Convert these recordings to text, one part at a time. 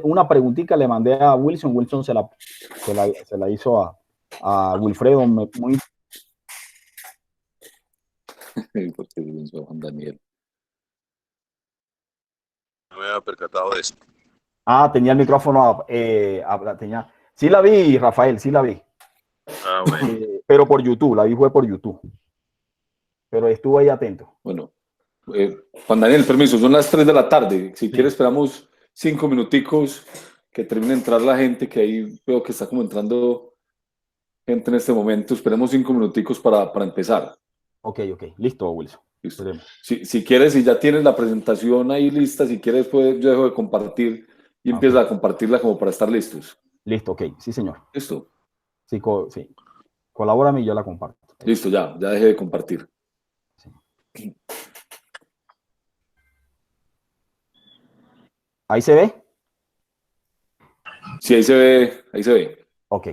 una preguntita le mandé a Wilson. Wilson se la hizo a Wilfredo. Muy... Porque Juan Daniel. No me había percatado de eso. Tenía el micrófono. Sí la vi, Rafael, sí la vi. Bueno. Pero por YouTube, la vi fue por YouTube. Pero estuve ahí atento. Bueno, Juan Daniel, permiso, son las 3 de la tarde. Si quieres, esperamos 5 minuticos que termine de entrar la gente, que ahí veo que está como entrando gente en este momento. Esperemos 5 minuticos para empezar. Ok. Listo, Wilson. Listo. Si quieres, si ya tienes la presentación ahí lista, si quieres, pues yo dejo de compartir y empieza a compartirla como para estar listos. Listo, ok. Sí, señor. ¿Listo? Sí. Colabórame y yo la comparto. Listo, ya dejé de compartir. Sí. ¿Ahí se ve? Sí, ahí se ve. Ok.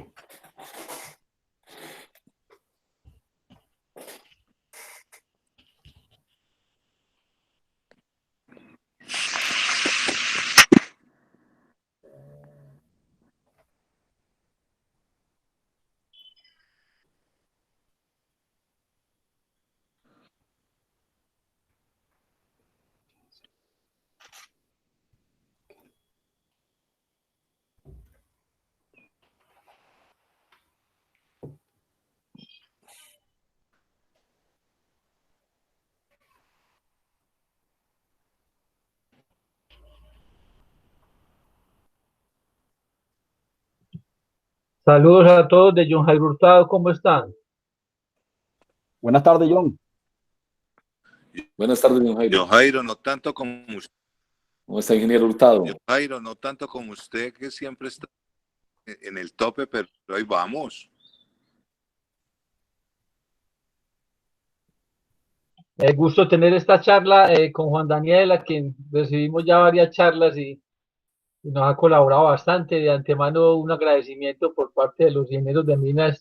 Saludos a todos de John Jairo Hurtado, ¿cómo están? Buenas tardes, John. Buenas tardes, John Jairo. John Jairo, no tanto como usted. ¿Cómo está, ingeniero Hurtado? John Jairo, no tanto como usted, que siempre está en el tope, pero ahí vamos. Gusto tener esta charla con Juan Daniel, a quien recibimos ya varias charlas y nos ha colaborado bastante. De antemano, un agradecimiento por parte de los ingenieros de minas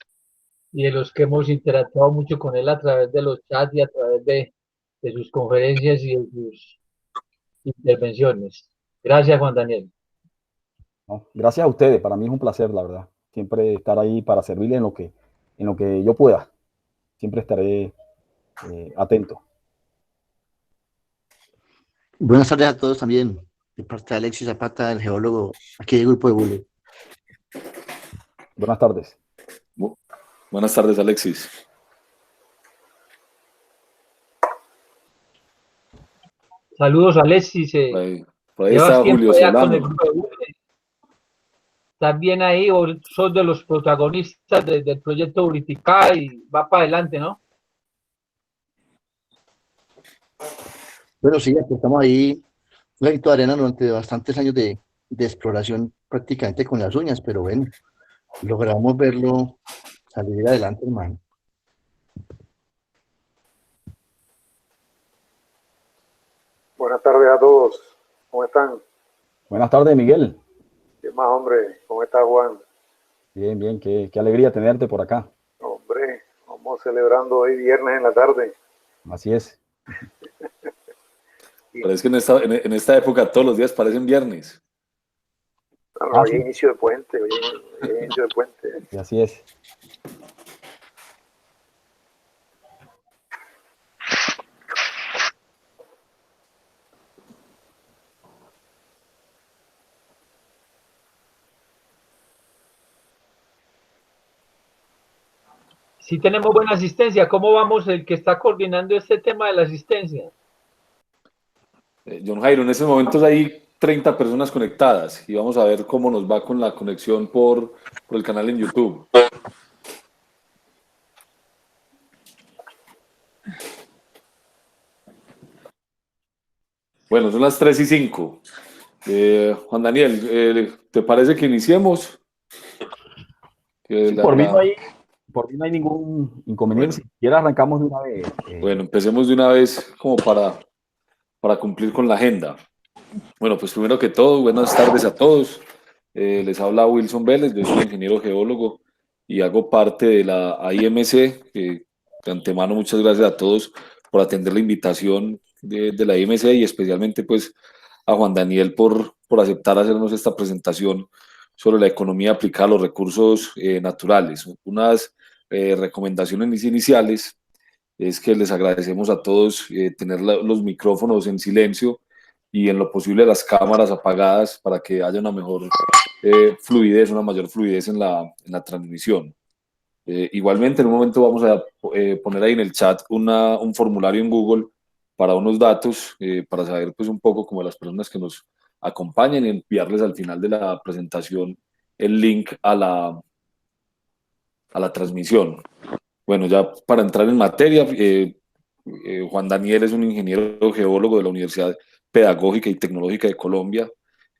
y de los que hemos interactuado mucho con él a través de los chats y a través de sus conferencias y de sus intervenciones. Gracias, Juan Daniel. No, gracias a ustedes. Para mí es un placer, la verdad. Siempre estar ahí para servirle en lo que yo pueda. Siempre estaré atento. Buenas tardes a todos también, de parte de Alexis Zapata, el geólogo aquí del grupo de Bule. Buenas tardes. Buenas tardes, Alexis. Saludos, Alexis. Por ahí está Julio Solano. ¿Estás bien ahí o sos de los protagonistas del proyecto Uriticá y va para adelante, no? Bueno, sí, pues estamos ahí, un granito de arena durante bastantes años de exploración prácticamente con las uñas, pero bueno, logramos verlo salir adelante, hermano. Buenas tardes a todos, ¿cómo están? Buenas tardes, Miguel. ¿Qué más, hombre? ¿Cómo está, Juan? Bien, qué alegría tenerte por acá. Hombre, vamos celebrando hoy viernes en la tarde. Así es. Pero es que en esta época todos los días parecen viernes. No, hoy es inicio de puente, Y así es. Sí tenemos buena asistencia. ¿Cómo vamos el que está coordinando este tema de la asistencia? John Jairo, en estos momentos hay 30 personas conectadas y vamos a ver cómo nos va con la conexión por el canal en YouTube. Bueno, son las 3:05. Juan Daniel, ¿te parece que iniciemos? Sí, por mí no hay ningún inconveniente. Bueno. Si quieres arrancamos de una vez. Bueno, empecemos de una vez como para cumplir con la agenda. Bueno, pues primero que todo, buenas tardes a todos. Les habla Wilson Vélez, yo soy ingeniero geólogo y hago parte de la AIMC. De antemano, muchas gracias a todos por atender la invitación de la AIMC y especialmente pues a Juan Daniel por por aceptar hacernos esta presentación sobre la economía aplicada a los recursos naturales. Unas recomendaciones iniciales es que les agradecemos a todos tener los micrófonos en silencio y en lo posible las cámaras apagadas para que haya una mejor fluidez, una mayor fluidez en la transmisión. Igualmente, en un momento vamos a poner ahí en el chat un formulario en Google para unos datos, para saber pues un poco como las personas que nos acompañan y enviarles al final de la presentación el link a la transmisión. Bueno, ya para entrar en materia, Juan Daniel es un ingeniero geólogo de la Universidad Pedagógica y Tecnológica de Colombia,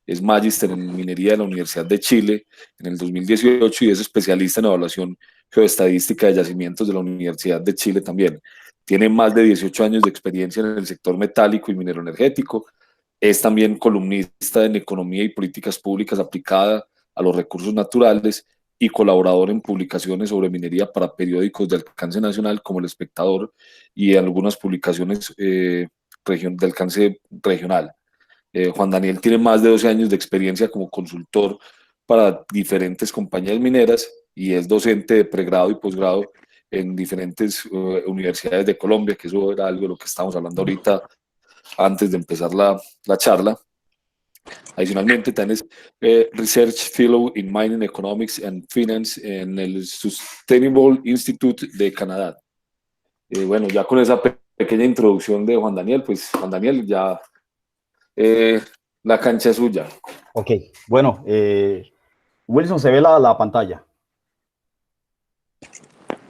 es magíster en minería de la Universidad de Chile en el 2018 y es especialista en evaluación geoestadística de yacimientos de la Universidad de Chile también. Tiene más de 18 años de experiencia en el sector metálico y mineroenergético. Es también columnista en economía y políticas públicas aplicada a los recursos naturales y colaborador en publicaciones sobre minería para periódicos de alcance nacional como El Espectador y algunas publicaciones de alcance regional. Juan Daniel tiene más de 12 años de experiencia como consultor para diferentes compañías mineras y es docente de pregrado y posgrado en diferentes universidades de Colombia, que eso era algo de lo que estábamos hablando ahorita antes de empezar la charla. Adicionalmente, también es Research Fellow in Mining Economics and Finance en el Sustainable Institute de Canadá. Bueno, ya con esa pequeña introducción de Juan Daniel, pues Juan Daniel, ya la cancha es suya. Ok, bueno, Wilson, ¿se ve la pantalla?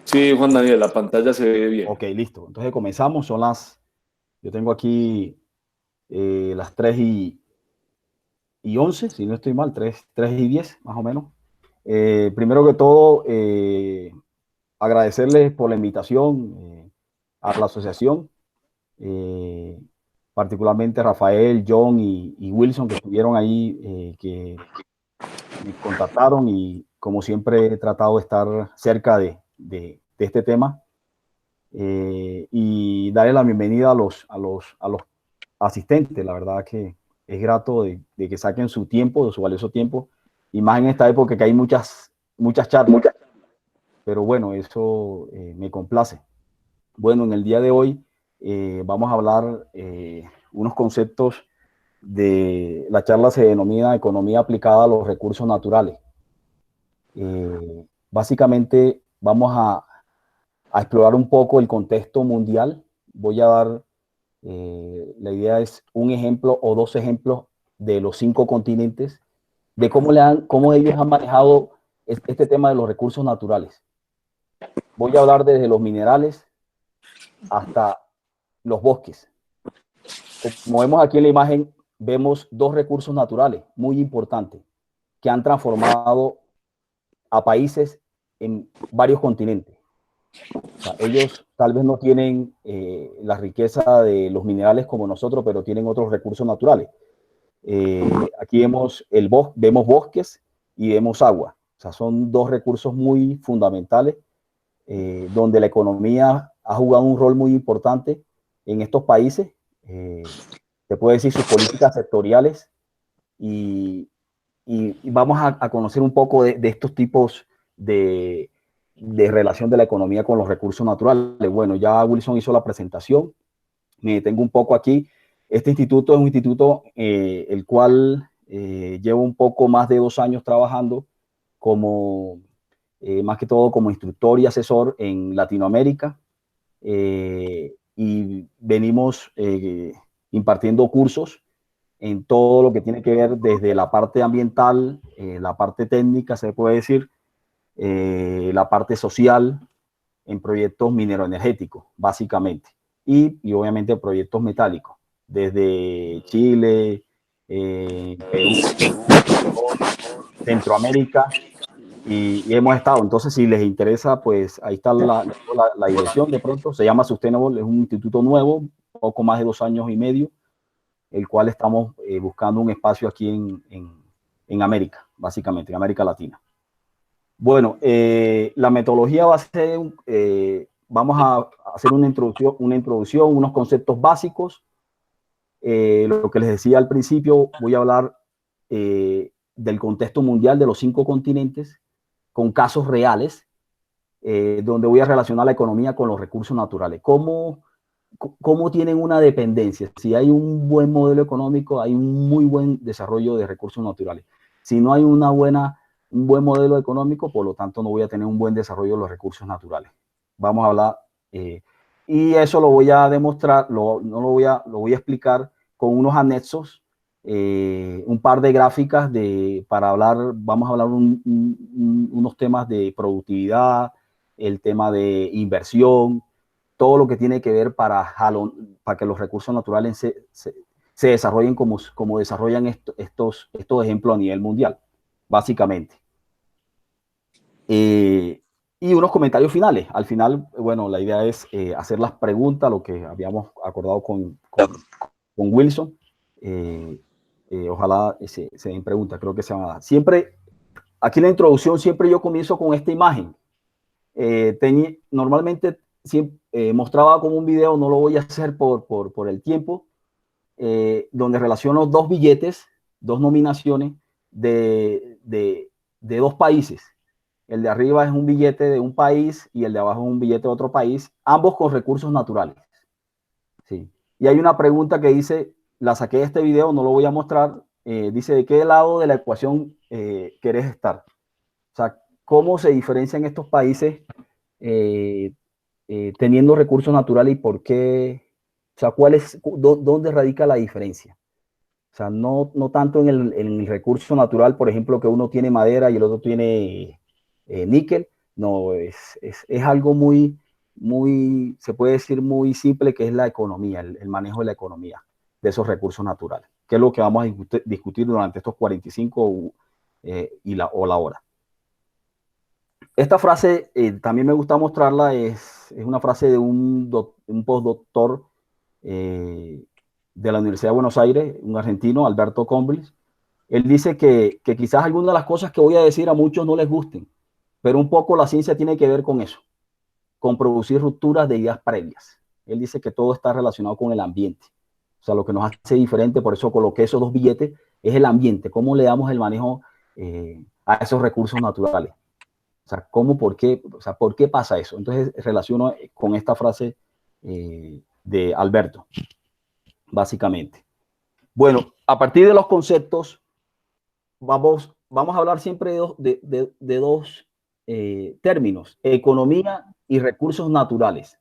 Sí, Juan Daniel, la pantalla se ve bien. Ok, listo. Entonces comenzamos, yo tengo aquí las 3:11, si no estoy mal, 3:10 más o menos. Primero que todo, agradecerles por la invitación a la asociación, particularmente Rafael, John y Wilson, que estuvieron ahí, que me contactaron y como siempre he tratado de estar cerca de este tema y darle la bienvenida a los asistentes. La verdad que es grato de que saquen su tiempo, de su valioso tiempo, y más en esta época que hay muchas charlas, pero bueno, eso me complace. Bueno, en el día de hoy vamos a hablar unos conceptos de la charla. Se denomina Economía aplicada a los recursos naturales. Básicamente vamos a explorar un poco el contexto mundial. Voy a dar, la idea es un ejemplo o dos ejemplos de los 5 continentes, de cómo ellos han manejado este tema de los recursos naturales. Voy a hablar desde los minerales hasta los bosques. Como vemos aquí en la imagen, vemos 2 recursos naturales muy importantes que han transformado a países en varios continentes. O sea, ellos tal vez no tienen la riqueza de los minerales como nosotros, pero tienen otros recursos naturales. Aquí vemos bosques y vemos agua. O sea, son 2 recursos muy fundamentales donde la economía ha jugado un rol muy importante en estos países. Se puede decir sus políticas sectoriales y vamos a conocer un poco de estos tipos de relación de la economía con los recursos naturales. Bueno, ya Wilson hizo la presentación, me detengo un poco aquí. Este instituto es un instituto el cual lleva un poco más de 2 años trabajando como, más que todo como instructor y asesor en Latinoamérica, y venimos impartiendo cursos en todo lo que tiene que ver desde la parte ambiental, la parte técnica, se puede decir, la parte social, en proyectos mineroenergéticos, básicamente, y obviamente proyectos metálicos, desde Chile, Perú, Centroamérica, y hemos estado. Entonces, si les interesa, pues ahí está la dirección. De pronto se llama Sustainable, es un instituto nuevo, poco más de 2 años y medio, el cual estamos buscando un espacio aquí en América, básicamente, en América Latina. Bueno, la metodología va a ser, vamos a hacer una introducción, unos conceptos básicos. Lo que les decía al principio, voy a hablar del contexto mundial de los 5 continentes, con casos reales, donde voy a relacionar la economía con los recursos naturales. ¿Cómo tienen una dependencia? Si hay un buen modelo económico, hay un muy buen desarrollo de recursos naturales. Si no hay un buen modelo económico, por lo tanto no voy a tener un buen desarrollo de los recursos naturales. Vamos a hablar, y eso lo voy a demostrar, lo voy a explicar con unos anexos, un par de gráficas para hablar, vamos a hablar unos temas de productividad, el tema de inversión, todo lo que tiene que ver para que los recursos naturales se desarrollen como desarrollan estos ejemplos a nivel mundial, básicamente. Y unos comentarios finales. Al final, bueno, la idea es hacer las preguntas, lo que habíamos acordado con Wilson. Ojalá se den preguntas, creo que se van a dar. Siempre, aquí en la introducción, siempre yo comienzo con esta imagen. Normalmente siempre, mostraba como un video, no lo voy a hacer por el tiempo, donde relaciono 2 billetes, 2 nominaciones de 2 países. El de arriba es un billete de un país y el de abajo es un billete de otro país, ambos con recursos naturales. Sí. Y hay una pregunta que dice, la saqué de este video, no lo voy a mostrar, dice, ¿de qué lado de la ecuación querés estar? O sea, ¿cómo se diferencian estos países teniendo recursos naturales y por qué? O sea, ¿dónde radica la diferencia? O sea, no tanto en el recurso natural, por ejemplo, que uno tiene madera y el otro tiene níquel. No, es algo muy, se puede decir muy simple, que es la economía, el manejo de la economía de esos recursos naturales, que es lo que vamos a discutir durante estos 45 o la hora. Esta frase también me gusta mostrarla, es una frase de un postdoctor de la Universidad de Buenos Aires, un argentino, Alberto Combris. Él dice que quizás algunas de las cosas que voy a decir a muchos no les gusten, pero un poco la ciencia tiene que ver con eso, con producir rupturas de ideas previas. Él dice que todo está relacionado con el ambiente. O sea, lo que nos hace diferente, por eso coloqué esos 2 billetes, es el ambiente, cómo le damos el manejo a esos recursos naturales. O sea, ¿por qué pasa eso? Entonces relaciono con esta frase de Alberto, básicamente. Bueno, a partir de los conceptos, vamos a hablar siempre de 2 términos, economía y recursos naturales.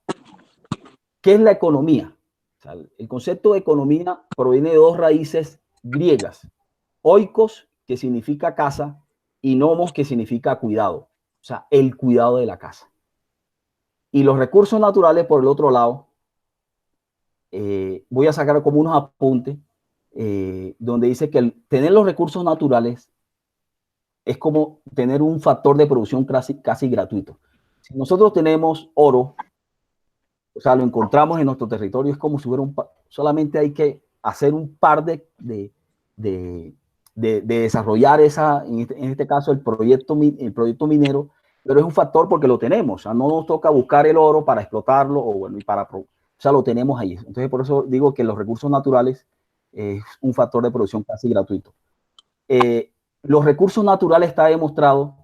¿Qué es la economía? O sea, el concepto de economía proviene de 2 raíces griegas, oikos, que significa casa, y nomos, que significa cuidado. O sea, el cuidado de la casa. Y los recursos naturales, por el otro lado, voy a sacar como unos apuntes, donde dice que tener los recursos naturales es como tener un factor de producción casi gratuito. Si nosotros tenemos oro, o sea, lo encontramos en nuestro territorio, es como si hubiera solamente hay que hacer un par de desarrollar en este caso el proyecto minero, pero es un factor porque lo tenemos. O sea, no nos toca buscar el oro para explotarlo o sea, lo tenemos ahí. Entonces, por eso digo que los recursos naturales es un factor de producción casi gratuito. Los recursos naturales está demostrado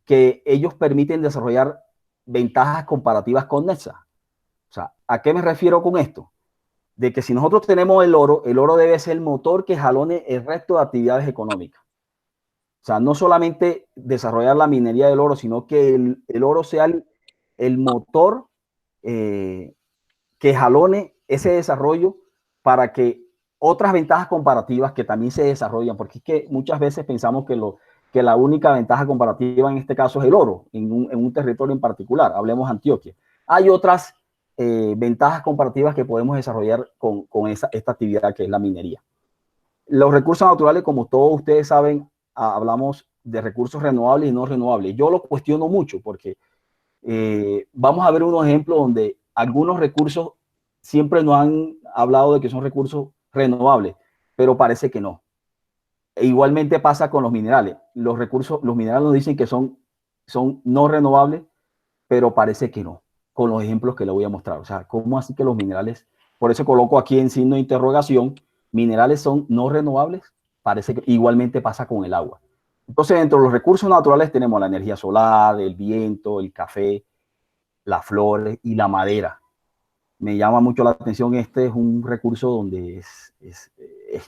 que ellos permiten desarrollar ventajas comparativas conexas. O sea, ¿a qué me refiero con esto? De que si nosotros tenemos el oro debe ser el motor que jalone el resto de actividades económicas. O sea, no solamente desarrollar la minería del oro, sino que el oro sea el motor que jalone ese desarrollo para que otras ventajas comparativas que también se desarrollan, porque es que muchas veces pensamos que la única ventaja comparativa en este caso es el oro, en un territorio en particular, hablemos Antioquia. Hay otras ventajas comparativas que podemos desarrollar con esta actividad que es la minería. Los recursos naturales, como todos ustedes saben, hablamos de recursos renovables y no renovables. Yo lo cuestiono mucho porque vamos a ver unos ejemplos donde algunos recursos siempre nos han hablado de que son recursos renovables, pero parece que no. E igualmente pasa con los minerales. Los minerales nos dicen que son no renovables, pero parece que no, con los ejemplos que le voy a mostrar. O sea, ¿cómo así que los minerales? Por eso coloco aquí en signo de interrogación, ¿minerales son no renovables? parece que igualmente pasa con el agua. Entonces, dentro de los recursos naturales tenemos la energía solar, el viento, el café, las flores y la madera. Me llama mucho la atención, este es un recurso donde es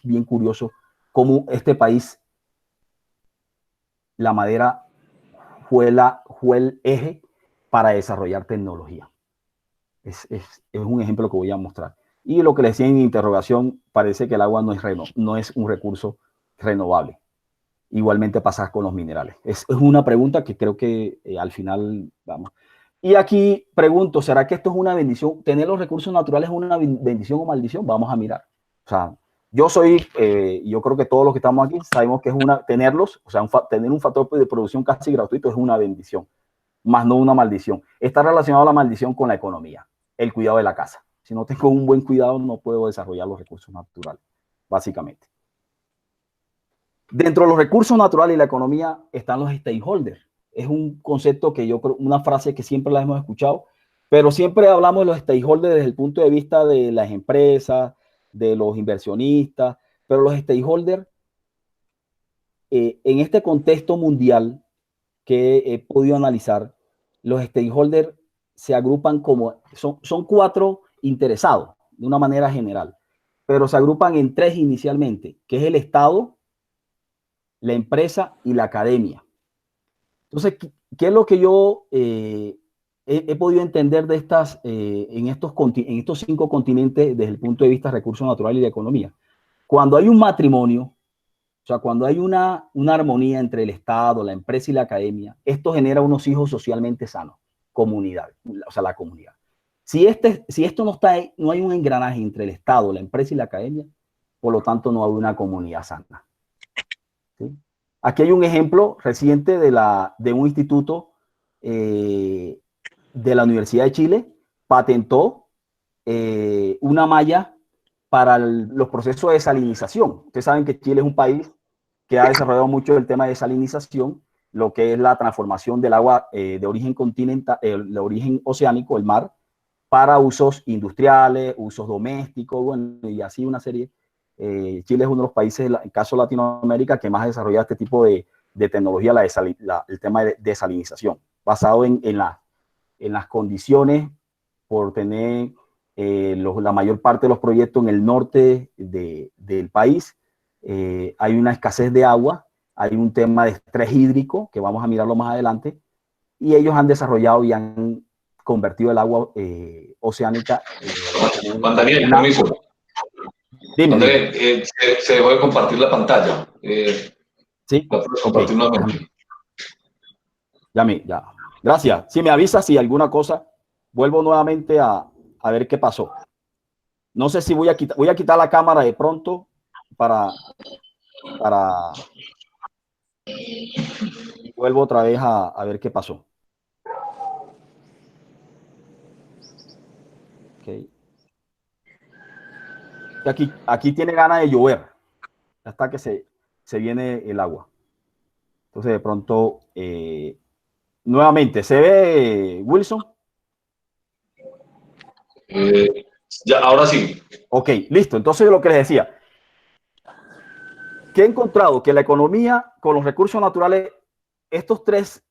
bien curioso cómo este país, la madera fue el eje para desarrollar tecnología. Es un ejemplo que voy a mostrar. Y lo que le decía en interrogación, parece que el agua no es un recurso renovable. Igualmente pasa con los minerales. Es una pregunta que creo que al final vamos. Y aquí pregunto, ¿será que esto es una bendición? ¿Tener los recursos naturales es una bendición o maldición? Vamos a mirar. O sea, yo creo que todos los que estamos aquí sabemos que es tenerlos, o sea, tener un factor de producción casi gratuito es una bendición, más no una maldición. Está relacionado la maldición con la economía, el cuidado de la casa. Si no tengo un buen cuidado, no puedo desarrollar los recursos naturales, básicamente. Dentro de los recursos naturales y la economía están los stakeholders. Es un concepto que yo creo, una frase que siempre la hemos escuchado, pero siempre hablamos de los stakeholders desde el punto de vista de las empresas, de los inversionistas, pero los stakeholders, en este contexto mundial que he podido analizar, los stakeholders se agrupan son 4 interesados de una manera general, pero se agrupan en 3 inicialmente, que es el Estado, la empresa y la academia. Entonces, ¿qué es lo que yo he podido entender de en estos 5 continentes desde el punto de vista de recursos naturales y de economía? Cuando hay un matrimonio, o sea, cuando hay una armonía entre el Estado, la empresa y la academia, esto genera unos hijos socialmente sanos, comunidad, o sea, la comunidad. Si esto no hay un engranaje entre el Estado, la empresa y la academia, por lo tanto no hay una comunidad sana. ¿Sí? Aquí hay un ejemplo reciente de un instituto de la Universidad de Chile, patentó una malla para los procesos de desalinización. Ustedes saben que Chile es un país que ha desarrollado mucho el tema de desalinización, lo que es la transformación del agua de origen continental, de origen oceánico, el mar, para usos industriales, usos domésticos, bueno, y así una serie. Chile es uno de los países, en el caso de Latinoamérica, que más ha desarrollado este tipo de tecnología, el tema de desalinización, basado en las condiciones por tener la mayor parte de los proyectos en el norte del país. Hay una escasez de agua, hay un tema de estrés hídrico, que vamos a mirarlo más adelante, y ellos han desarrollado y han convertido el agua oceánica. Juan Daniel, permiso. Dime, Juan Daniel, se dejó de compartir la pantalla. ¿sí? ¿La puedes compartir nuevamente? Ya. Gracias. Si me avisa si alguna cosa, vuelvo nuevamente a ver qué pasó. No sé si voy a quitar la cámara de pronto para vuelvo otra vez a ver qué pasó. Okay. Aquí tiene ganas de llover hasta que se viene el agua. Entonces de pronto nuevamente, ¿se ve, Wilson? Ya, ahora sí. Ok, listo. Entonces lo que les decía, que he encontrado que la economía con los recursos naturales, estos 3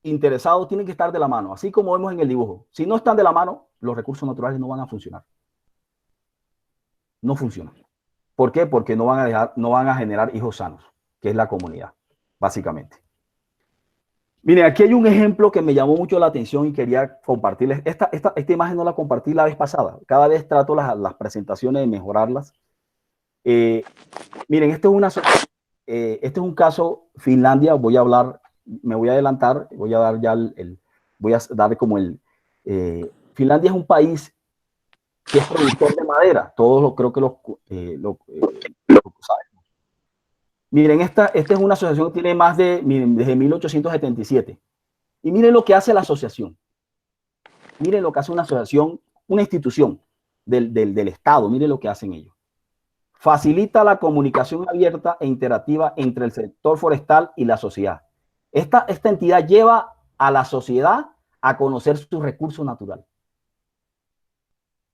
interesados tienen que estar de la mano, así como vemos en el dibujo. Si no están de la mano, los recursos naturales no van a funcionar. No funcionan. ¿Por qué? Porque no van a generar hijos sanos, que es la comunidad, básicamente. Miren, aquí hay un ejemplo que me llamó mucho la atención y quería compartirles. Esta imagen no la compartí la vez pasada. Cada vez trato las presentaciones de mejorarlas. Miren, este es un caso, Finlandia, me voy a adelantar, voy a dar ya Finlandia es un país que es productor de madera, todos creo que lo saben. Miren, esta es una asociación que tiene desde 1877. Y miren lo que hace la asociación. Miren lo que hace una asociación, una institución del Estado, miren lo que hacen ellos. Facilita la comunicación abierta e interactiva entre el sector forestal y la sociedad. Esta entidad lleva a la sociedad a conocer sus recursos naturales.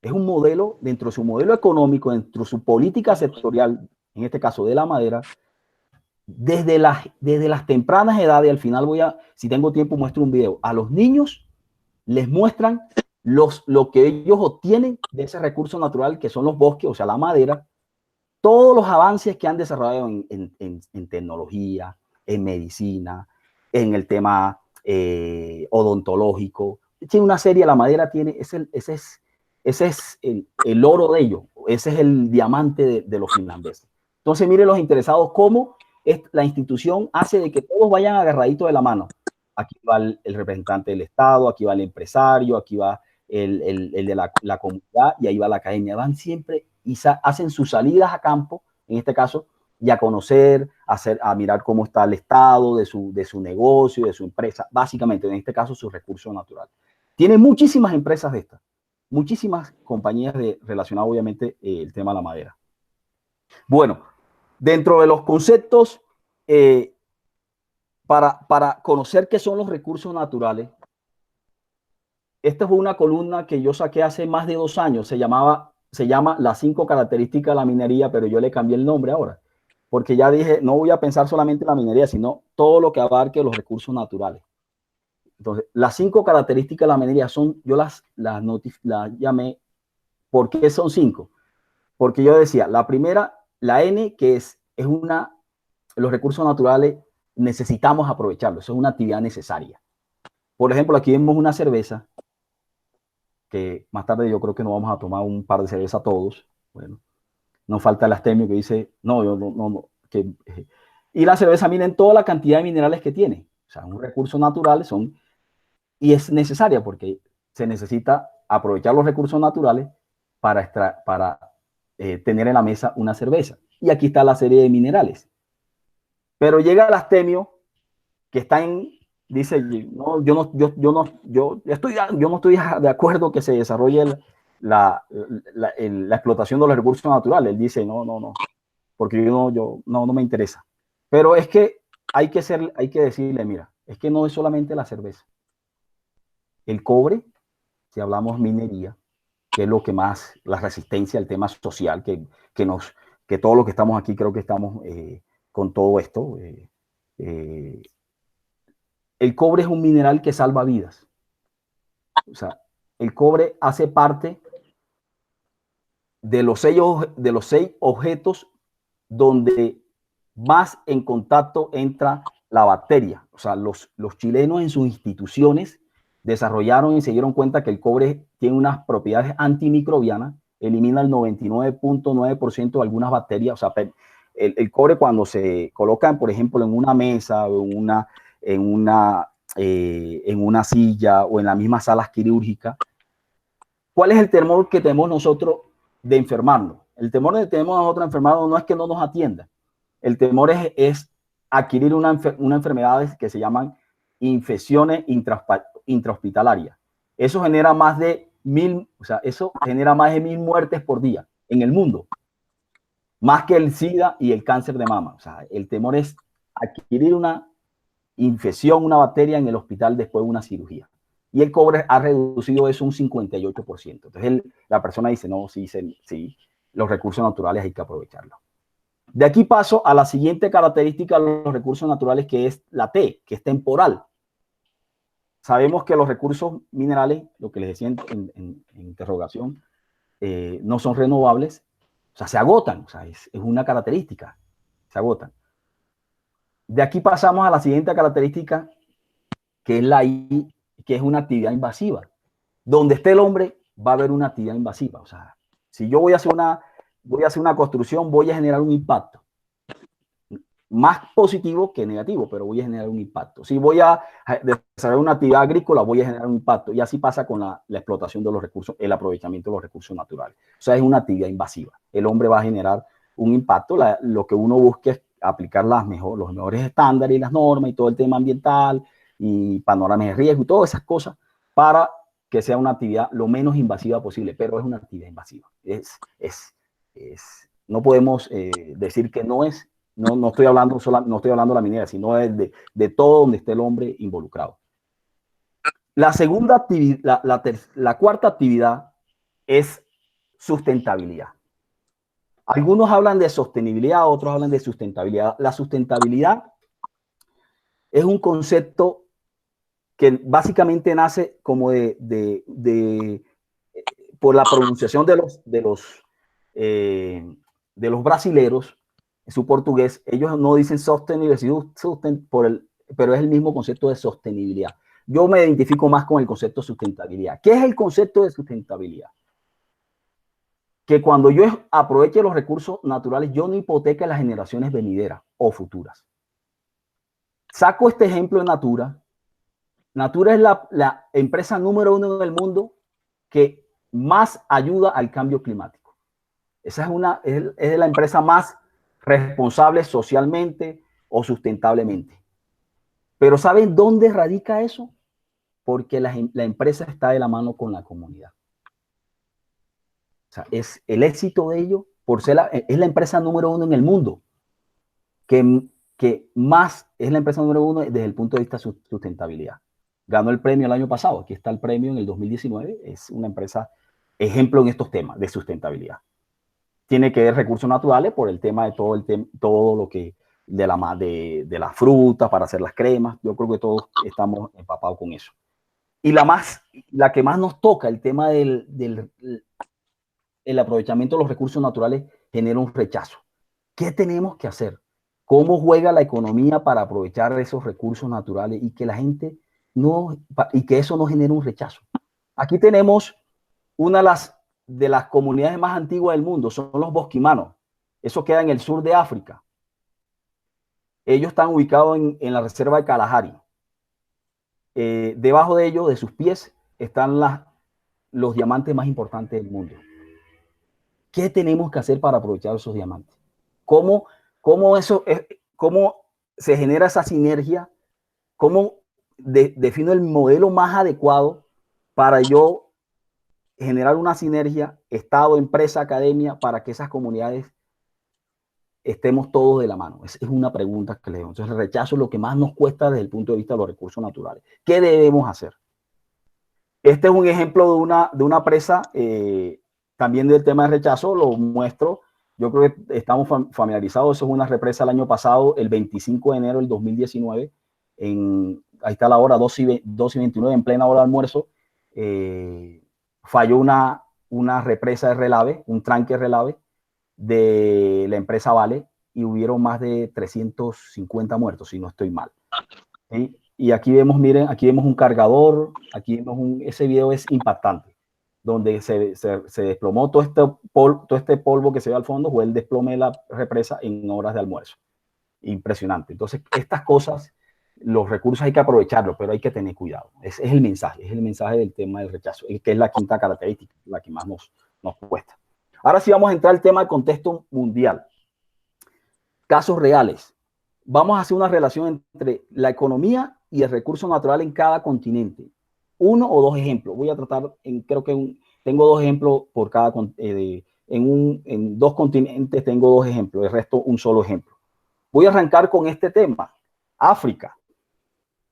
Es un modelo, dentro de su modelo económico, dentro de su política sectorial, en este caso de la madera, desde las tempranas edades, y al final si tengo tiempo, muestro un video, a los niños les muestran lo que ellos obtienen de ese recurso natural que son los bosques, o sea, la madera, todos los avances que han desarrollado en tecnología, en medicina, en el tema odontológico. Tiene una serie, la madera tiene, ese es el oro de ellos, ese es el diamante de los finlandeses. Entonces, miren los interesados cómo la institución hace de que todos vayan agarraditos de la mano. Aquí va el representante del Estado, aquí va el empresario, aquí va el de la comunidad y ahí va la academia. Van siempre y hacen sus salidas a campo, en este caso, y a conocer, a mirar cómo está el estado de su negocio, de su empresa, básicamente, en este caso, su recurso natural. Tiene muchísimas empresas de estas, muchísimas compañías relacionadas, obviamente, el tema de la madera. Bueno, dentro de los conceptos, para conocer qué son los recursos naturales, esta fue una columna que yo saqué hace más de 2 años, se llama Las 5 características de la minería, pero yo le cambié el nombre ahora, porque ya dije, no voy a pensar solamente en la minería, sino todo lo que abarque los recursos naturales. Entonces, las 5 características de la minería son, yo las llamé, ¿por qué son 5? Porque yo decía, la primera, la N, que es los recursos naturales necesitamos aprovecharlos, eso es una actividad necesaria. Por ejemplo, aquí vemos una cerveza, que más tarde yo creo que nos vamos a tomar un par de cervezas todos. Bueno, nos falta el astemio que dice, no, yo no, y la cerveza, miren toda la cantidad de minerales que tiene. O sea, un recurso natural y es necesaria porque se necesita aprovechar los recursos naturales para tener en la mesa una cerveza. Y aquí está la serie de minerales. Pero llega el astemio que dice, no, yo no estoy de acuerdo que se desarrolle la explotación de los recursos naturales. Él dice, no, porque no me interesa. Pero es que hay que decirle, mira, es que no es solamente la cerveza. El cobre, si hablamos minería, que es lo que más, la resistencia al tema social, que todos los que estamos aquí creo que estamos con todo esto. El cobre es un mineral que salva vidas. O sea, el cobre hace parte de los 6 objetos donde más en contacto entra la bacteria. O sea, los chilenos en sus instituciones desarrollaron y se dieron cuenta que el cobre tiene unas propiedades antimicrobianas, elimina el 99.9% de algunas bacterias. O sea, el cobre cuando se coloca, por ejemplo, en una mesa o en una silla o en las mismas salas quirúrgicas, ¿cuál es el temor que tenemos nosotros de enfermarnos? El temor que tenemos nosotros de enfermarnos no es que no nos atiendan. El temor es adquirir una enfermedad que se llaman infecciones intrahospitalarias. Eso genera más de 1.000 muertes por día en el mundo, más que el SIDA y el cáncer de mama. O sea, el temor es adquirir una infección, una bacteria en el hospital después de una cirugía. Y el cobre ha reducido eso un 58%. Entonces la persona dice, no, sí, los recursos naturales hay que aprovecharlos. De aquí paso a la siguiente característica de los recursos naturales, que es la T, que es temporal. Sabemos que los recursos minerales, lo que les decía en interrogación, no son renovables, o sea, se agotan, o sea, es una característica, se agotan. De aquí pasamos a la siguiente característica, que es la I, que es una actividad invasiva. Donde esté el hombre, va a haber una actividad invasiva. O sea, si yo voy a hacer una construcción, voy a generar un impacto. Más positivo que negativo, pero voy a generar un impacto. Si voy a desarrollar una actividad agrícola, voy a generar un impacto. Y así pasa con la explotación de los recursos, el aprovechamiento de los recursos naturales. O sea, es una actividad invasiva. El hombre va a generar un impacto. Lo que uno busca es aplicar los mejores estándares y las normas y todo el tema ambiental y panoramas de riesgo y todas esas cosas para que sea una actividad lo menos invasiva posible, pero es una actividad invasiva. No podemos decir que no es. No estoy hablando de la minera, sino de todo donde esté el hombre involucrado. La segunda actividad, la cuarta actividad es sustentabilidad. Algunos hablan de sostenibilidad, otros hablan de sustentabilidad. La sustentabilidad es un concepto que básicamente nace como por la pronunciación de los brasileros, en su portugués. Ellos no dicen sostenibilidad, pero es el mismo concepto de sostenibilidad. Yo me identifico más con el concepto de sustentabilidad. ¿Qué es el concepto de sustentabilidad? Que cuando yo aproveche los recursos naturales, yo no hipoteque a las generaciones venideras o futuras. Saco este ejemplo de Natura. Natura es la empresa número 1 en el mundo que más ayuda al cambio climático. Esa es la empresa más responsable socialmente o sustentablemente. Pero ¿saben dónde radica eso? Porque la empresa está de la mano con la comunidad. O sea, es el éxito de ello por ser es la empresa número 1 en el mundo que más es la empresa número 1 desde el punto de vista de su sustentabilidad. Ganó el premio el año pasado, aquí está el premio en el 2019, es una empresa ejemplo en estos temas de sustentabilidad. Tiene que ver recursos naturales por el tema de todo lo que de las frutas para hacer las cremas. Yo creo que todos estamos empapados con eso. Y la que más nos toca, el tema el aprovechamiento de los recursos naturales, genera un rechazo. ¿Qué tenemos que hacer? ¿Cómo juega la economía para aprovechar esos recursos naturales y que la gente y que eso no genere un rechazo? Aquí tenemos una de las comunidades más antiguas del mundo, son los bosquimanos. Eso queda en el sur de África. Ellos están ubicados en la reserva de Kalahari. Debajo de ellos, de sus pies, están los diamantes más importantes del mundo. ¿Qué tenemos que hacer para aprovechar esos diamantes? ¿Cómo se genera esa sinergia? ¿Cómo defino el modelo más adecuado para yo generar una sinergia, Estado, empresa, academia, para que esas comunidades estemos todos de la mano? Es una pregunta que le doy. Entonces, el rechazo es lo que más nos cuesta desde el punto de vista de los recursos naturales. ¿Qué debemos hacer? Este es un ejemplo de una presa, también del tema de rechazo, lo muestro. Yo creo que estamos familiarizados. Eso es una represa el año pasado, el 25 de enero del 2019. Ahí está la hora, 2:29, en plena hora de almuerzo. Falló una represa de relave, un tranque relave de la empresa Vale, y hubieron más de 350 muertos, si no estoy mal. ¿Sí? Y aquí vemos, miren, aquí vemos un cargador, aquí vemos ese video es impactante, donde se desplomó todo este polvo que se ve al fondo, fue el desplome de la represa en horas de almuerzo. Impresionante. Entonces, estas cosas, los recursos hay que aprovecharlos, pero hay que tener cuidado. Es el mensaje del tema del rechazo, que es la quinta característica, la que más nos cuesta. Ahora sí vamos a entrar al tema del contexto mundial. Casos reales. Vamos a hacer una relación entre la economía y el recurso natural en cada continente. Uno o dos ejemplos. Voy a tratar, creo que tengo dos ejemplos por cada en dos continentes tengo dos ejemplos, el resto un solo ejemplo. Voy a arrancar con este tema. África,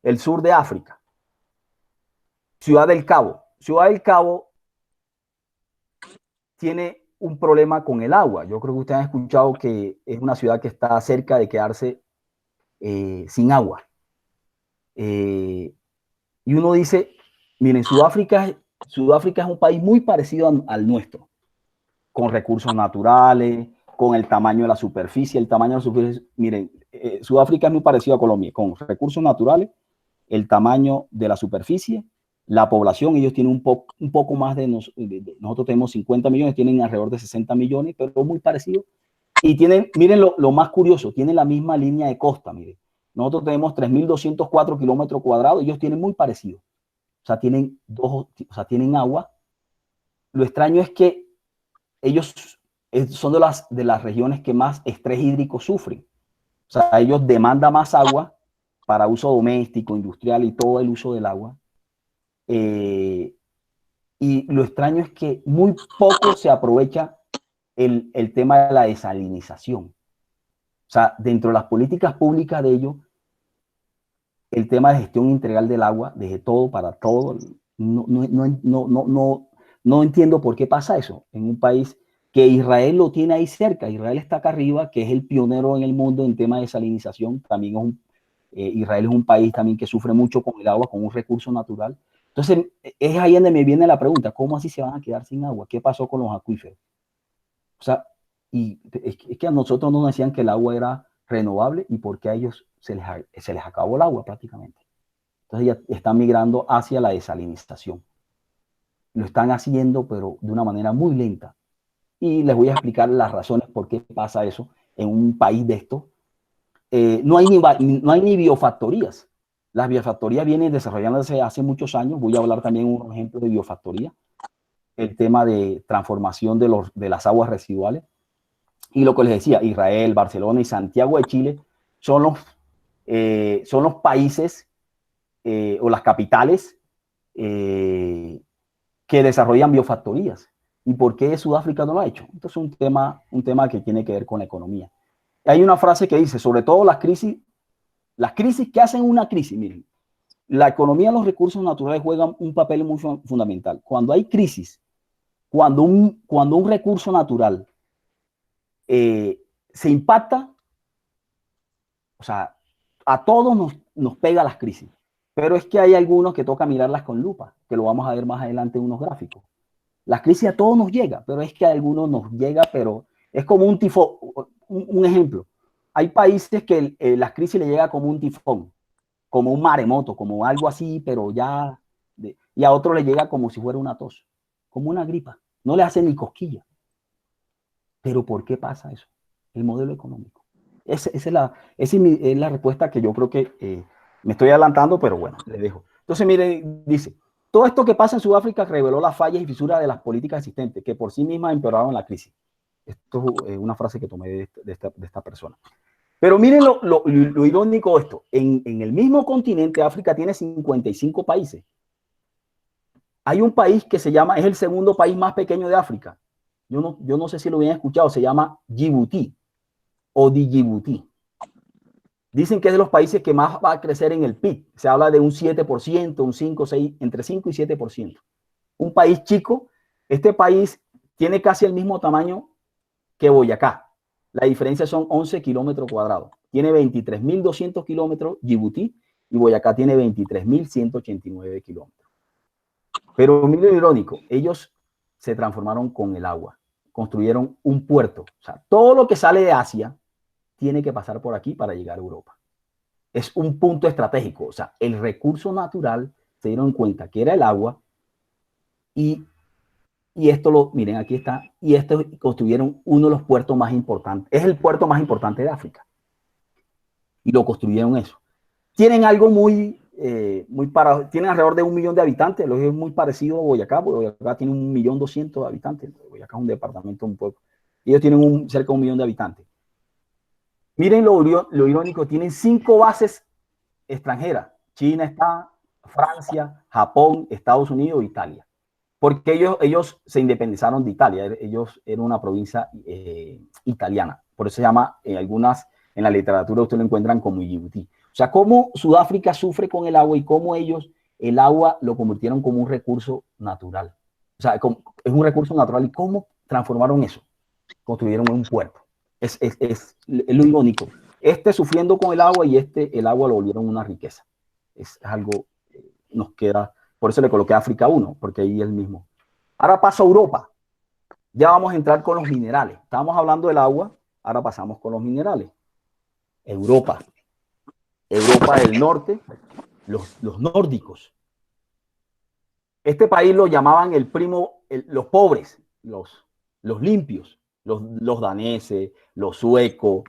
el sur de África. Ciudad del Cabo. Ciudad del Cabo tiene un problema con el agua. Yo creo que ustedes han escuchado que es una ciudad que está cerca de quedarse sin agua. Y uno dice, miren, Sudáfrica es un país muy parecido al nuestro, con recursos naturales, con el tamaño de la superficie. Miren, Sudáfrica es muy parecido a Colombia, con recursos naturales, el tamaño de la superficie, la población. Ellos tienen un poco más nosotros tenemos 50 millones, tienen alrededor de 60 millones, pero muy parecido. Y miren lo más curioso, tienen la misma línea de costa, miren. Nosotros tenemos 3.204 kilómetros cuadrados, ellos tienen muy parecido. O sea, tienen agua. Lo extraño es que ellos son de las regiones que más estrés hídrico sufren. O sea, ellos demandan más agua para uso doméstico, industrial y todo el uso del agua. Y lo extraño es que muy poco se aprovecha el tema de la desalinización. O sea, dentro de las políticas públicas de ellos, el tema de gestión integral del agua, desde todo para todo, no entiendo por qué pasa eso en un país que Israel lo tiene ahí cerca. Israel está acá arriba, que es el pionero en el mundo en tema de desalinización. También Israel es un país también que sufre mucho con el agua, con un recurso natural. Entonces, es ahí donde me viene la pregunta, ¿cómo así se van a quedar sin agua? ¿Qué pasó con los acuíferos? O sea, y es que a nosotros nos decían que el agua era renovable y porque a ellos se les acabó el agua prácticamente. Entonces ya están migrando hacia la desalinización. Lo están haciendo, pero de una manera muy lenta. Y les voy a explicar las razones por qué pasa eso en un país de estos. No hay ni biofactorías. Las biofactorías vienen desarrollándose hace muchos años. Voy a hablar también un ejemplo de biofactoría. El tema de transformación de las aguas residuales. Y lo que les decía, Israel, Barcelona y Santiago de Chile son los países o las capitales que desarrollan biofactorías. ¿Y por qué Sudáfrica no lo ha hecho? Entonces es un tema que tiene que ver con la economía. Hay una frase que dice, sobre todo las crisis que hacen una crisis, miren, la economía y los recursos naturales juegan un papel muy fundamental. Cuando hay crisis, cuando un recurso natural se impacta, o sea, a todos nos pega las crisis, pero es que hay algunos que toca mirarlas con lupa, que lo vamos a ver más adelante en unos gráficos. Las crisis a todos nos llega, pero es que a algunos nos llega, pero es como un tifón. Un ejemplo, hay países que las crisis le llega como un tifón, como un maremoto, como algo así, pero ya, y a otro le llega como si fuera una tos, como una gripa, no le hace ni cosquilla. Pero ¿por qué pasa eso? El modelo económico. Esa es la respuesta que yo creo que me estoy adelantando, pero bueno, le dejo. Entonces, mire, dice, todo esto que pasa en Sudáfrica reveló las fallas y fisuras de las políticas existentes, que por sí mismas empeoraron la crisis. Esto es una frase que tomé de esta persona. Pero miren lo irónico de esto. En el mismo continente, África tiene 55 países. Hay un país que es el segundo país más pequeño de África. Yo no sé si lo habían escuchado, se llama Djibouti o Djibouti. Dicen que es de los países que más va a crecer en el PIB. Se habla de un 7%, un 5, 6, entre 5 y 7%. Un país chico. Este país tiene casi el mismo tamaño que Boyacá. La diferencia son 11 kilómetros cuadrados. Tiene 23.200 kilómetros Djibouti y Boyacá tiene 23.189 kilómetros. Pero miren lo irónico, ellos se transformaron con el agua. Construyeron un puerto. O sea, todo lo que sale de Asia tiene que pasar por aquí para llegar a Europa. Es un punto estratégico. O sea, el recurso natural se dieron cuenta que era el agua y esto miren, aquí está, y esto construyeron uno de los puertos más importantes. Es el puerto más importante de África. Y lo construyeron eso. Tienen algo tienen alrededor de 1 millón de habitantes, lo es muy parecido a Boyacá, porque Boyacá tiene 1.200.000 habitantes, Boyacá es un departamento, un pueblo. Ellos tienen cerca de 1 millón de habitantes. Miren lo irónico, tienen 5 bases extranjeras. China está, Francia, Japón, Estados Unidos, Italia. Porque ellos se independizaron de Italia, ellos eran una provincia italiana. Por eso se llama, en la literatura ustedes lo encuentran como Djibouti. O sea, cómo Sudáfrica sufre con el agua y cómo ellos el agua lo convirtieron como un recurso natural. O sea, es un recurso natural y cómo transformaron eso. Construyeron un puerto. Es lo irónico. Sufriendo con el agua y el agua lo volvieron una riqueza. Es algo nos queda, por eso le coloqué África 1, porque ahí es el mismo. Ahora paso a Europa. Ya vamos a entrar con los minerales. Estábamos hablando del agua, ahora pasamos con los minerales. Europa del norte, los nórdicos. Este país lo llamaban los pobres, los limpios, los daneses, los suecos,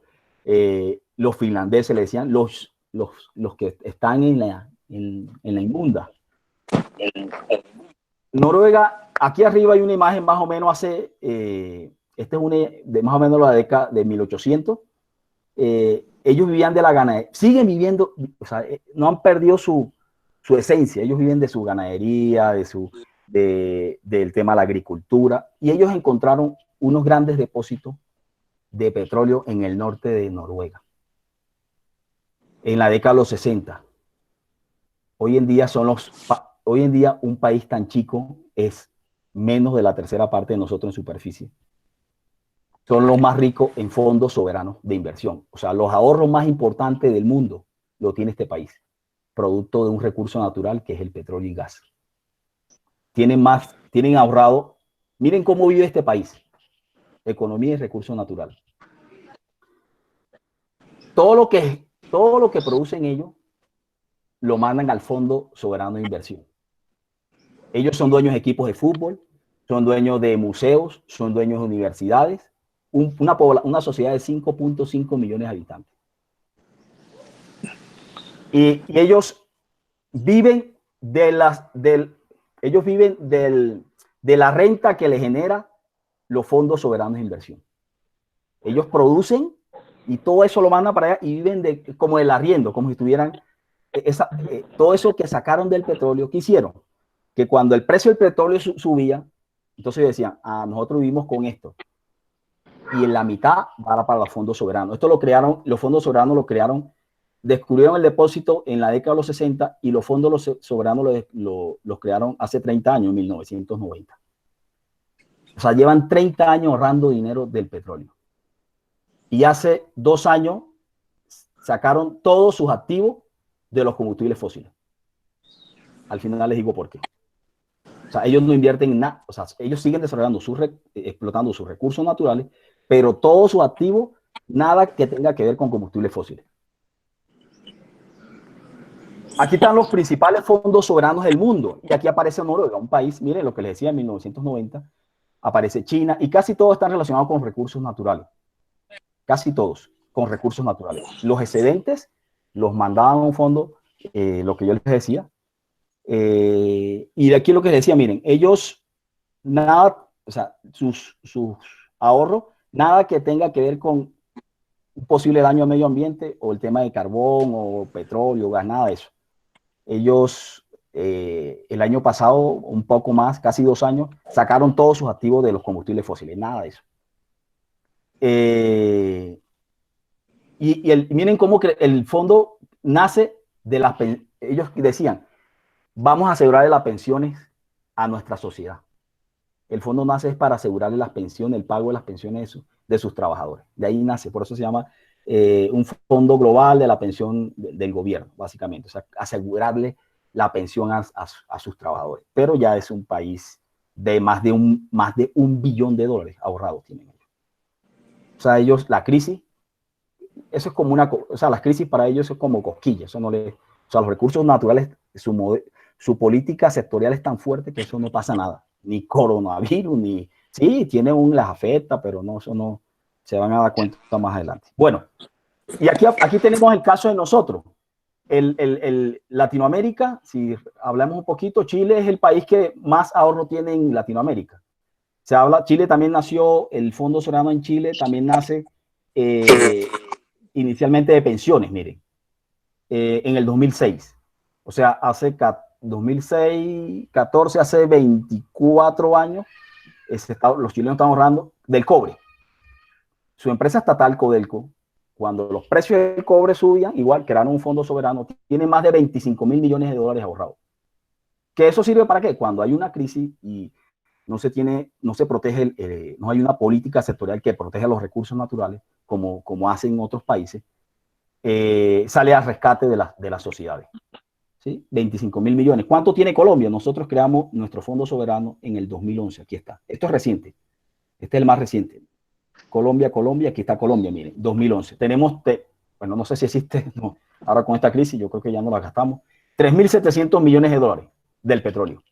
los finlandeses, le decían los que están en la inmunda. Noruega, aquí arriba hay una imagen más o menos esta es una de más o menos la década de 1800. Ellos vivían de la ganadería, siguen viviendo, o sea, no han perdido su esencia, ellos viven de su ganadería, del tema de la agricultura, y ellos encontraron unos grandes depósitos de petróleo en el norte de Noruega, en la década de los 60. Hoy en día un país tan chico es menos de la tercera parte de nosotros en superficie. son los más ricos en fondos soberanos de inversión. O sea, los ahorros más importantes del mundo lo tiene este país, producto de un recurso natural que es el petróleo y gas. Tienen ahorrado. Miren cómo vive este país: economía y recursos naturales. Todo lo que producen ellos lo mandan al Fondo Soberano de Inversión. Ellos son dueños de equipos de fútbol, son dueños de museos, son dueños de universidades, una sociedad de 5.5 millones de habitantes. Y ellos viven de la renta que les genera los fondos soberanos de inversión. Ellos producen y todo eso lo mandan para allá y viven como el arriendo, como si estuvieran todo eso que sacaron del petróleo. ¿Qué hicieron? Que cuando el precio del petróleo subía, entonces decían, nosotros vivimos con esto. Y en la mitad va para los fondos soberanos. Esto lo crearon, los fondos soberanos lo crearon, descubrieron el depósito en la década de los 60 y los fondos soberanos los crearon hace 30 años, en 1990. O sea, llevan 30 años ahorrando dinero del petróleo. Y hace 2 años sacaron todos sus activos de los combustibles fósiles. Al final les digo por qué. O sea, ellos no invierten en nada. O sea, ellos siguen desarrollando explotando sus recursos naturales, pero todos sus activos, nada que tenga que ver con combustibles fósiles. Aquí están los principales fondos soberanos del mundo. Y aquí aparece Noruega, un país, miren lo que les decía en 1990, aparece China, y casi todos están relacionados con recursos naturales. Casi todos con recursos naturales. Los excedentes los mandaban a un fondo, lo que yo les decía. Y de aquí lo que les decía, miren, ellos nada, o sea, sus ahorros, nada que tenga que ver con un posible daño al medio ambiente o el tema de carbón o petróleo, gas, nada de eso. Ellos el año pasado, un poco más, casi 2 años, sacaron todos sus activos de los combustibles fósiles, nada de eso. Miren cómo el fondo nace de las... Ellos decían, vamos a asegurarle las pensiones a nuestra sociedad. El fondo nace para asegurarle las pensiones, el pago de las pensiones de sus trabajadores. De ahí nace, por eso se llama un fondo global de la pensión del gobierno, básicamente. O sea, asegurarle la pensión a sus trabajadores. Pero ya es un país de más de $1 billón ahorrados tienen ellos. O sea, ellos, la crisis, eso es como o sea, las crisis para ellos es como cosquillas. Eso no o sea, los recursos naturales, su política sectorial es tan fuerte que eso no pasa nada. Ni coronavirus, ni... Sí, las afecta, pero no, eso no se van a dar cuenta más adelante. Bueno, y aquí tenemos el caso de nosotros. Latinoamérica, si hablamos un poquito, Chile es el país que más ahorro tiene en Latinoamérica. Chile también nació, el Fondo Soberano en Chile también nace inicialmente de pensiones, miren, en el 2006. O sea, hace 2006, 14, hace 24 años, los chilenos están ahorrando del cobre. Su empresa estatal, Codelco, cuando los precios del cobre subían, igual crearon un fondo soberano, tiene más de $25 mil millones ahorrados. ¿Que eso sirve para qué? Cuando hay una crisis y no se protege, no hay una política sectorial que proteja los recursos naturales, como hacen en otros países, sale al rescate de las sociedades. ¿Sí? 25 mil millones. ¿Cuánto tiene Colombia? Nosotros creamos nuestro fondo soberano en el 2011. Aquí está. Esto es reciente. Este es el más reciente. Colombia, aquí está Colombia, miren, 2011. Tenemos, bueno, no sé si existe, no, ahora con esta crisis yo creo que ya no la gastamos, 3.700 millones de dólares del petróleo.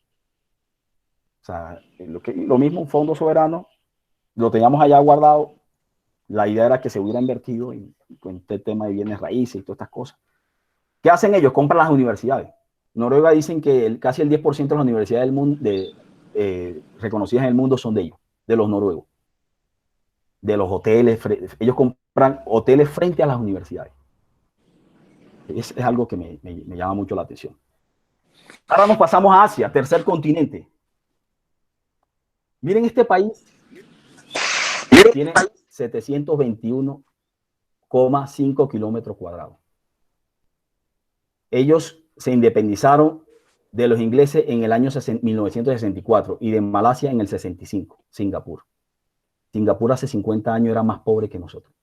O sea, lo mismo, un fondo soberano, lo teníamos allá guardado. La idea era que se hubiera invertido en este tema de bienes raíces y todas estas cosas. ¿Qué hacen ellos? Compran las universidades. Noruega dicen que casi el 10% de las universidades del mundo, reconocidas en el mundo son de ellos, de los noruegos. De los hoteles, ellos compran hoteles frente a las universidades. Es algo que me llama mucho la atención. Ahora nos pasamos a Asia, tercer continente. Miren este país. Tiene 721,5 kilómetros cuadrados. Ellos se independizaron de los ingleses en el año 1964 y de Malasia en el 65, Singapur. Singapur hace 50 años era más pobre que nosotros.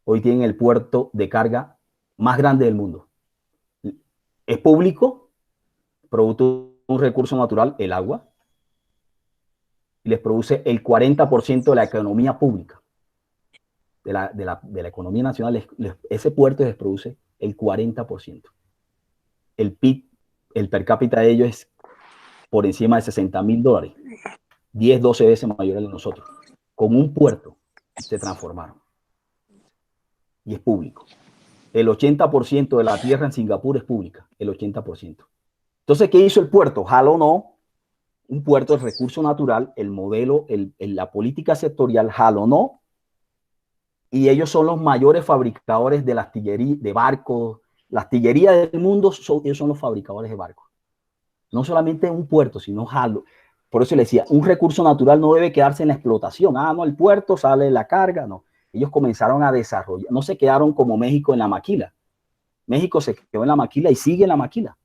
Hoy tienen el puerto de carga más grande del mundo. Es público, producto de un recurso natural, el agua, y les produce el 40% de la economía pública, de la economía nacional. Ese puerto les produce el 40%. El PIB, el per cápita de ellos es por encima de $60,000, 10, 12 veces mayor al de nosotros. Con un puerto se transformaron. Y es público. El 80% de la tierra en Singapur es pública, el 80%. Entonces, ¿qué hizo el puerto? jalonó un puerto de recurso natural, el modelo, la política sectorial jalonó, y ellos son los mayores fabricadores de la astillería, de barcos. La astillería del mundo, ellos son los fabricadores de barcos. No solamente un puerto, sino jalo. Por eso le decía, un recurso natural no debe quedarse en la explotación. Ah, no, el puerto sale la carga, no. Ellos comenzaron a desarrollar, no se quedaron como México en la maquila. México se quedó en la maquila y sigue en la maquila.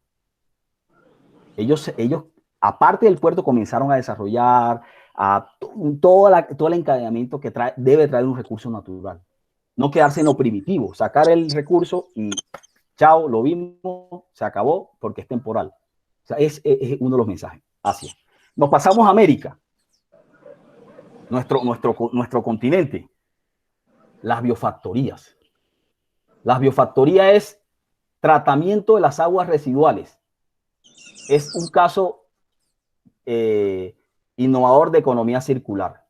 Ellos aparte del puerto, comenzaron a desarrollar todo el encadenamiento que debe traer un recurso natural. No quedarse en lo primitivo, sacar el recurso y chao, lo vimos, se acabó porque es temporal. O sea, es uno de los mensajes. Asia. Nos pasamos a América, nuestro continente. Las biofactorías. Las biofactorías es tratamiento de las aguas residuales. Es un caso innovador de economía circular.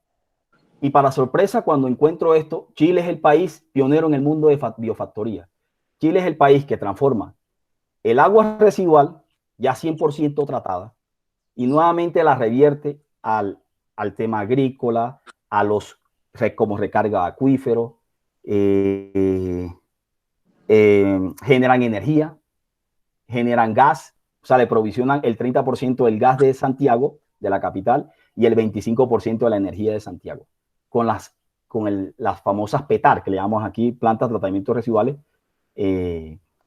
Y para sorpresa, cuando encuentro esto, Chile es el país pionero en el mundo de biofactoría. Chile es el país que transforma el agua residual, ya 100% tratada, y nuevamente la revierte al tema agrícola, como recarga de acuíferos, generan energía, generan gas, o sea, le provisionan el 30% del gas de Santiago, de la capital, y el 25% de la energía de Santiago, con las famosas PETAR, que le llamamos aquí plantas de tratamiento residuales.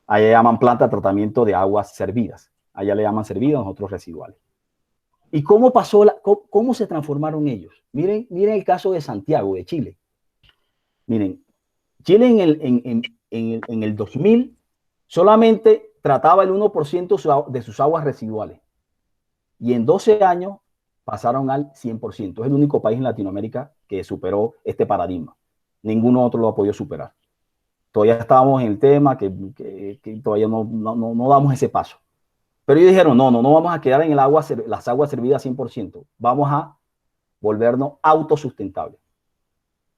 Allá llaman planta de tratamiento de aguas servidas, allá le llaman servidas, nosotros residuales. ¿Y cómo cómo se transformaron ellos? Miren el caso de Santiago, de Chile. Miren, Chile en el 2000 solamente trataba el 1% de sus aguas residuales. Y en 12 años pasaron al 100%. Es el único país en Latinoamérica que superó este paradigma. Ninguno otro lo ha podido superar. Todavía estábamos en el tema que todavía no damos ese paso. Pero ellos dijeron, no vamos a quedar en las aguas servidas 100%. Vamos a volvernos autosustentables.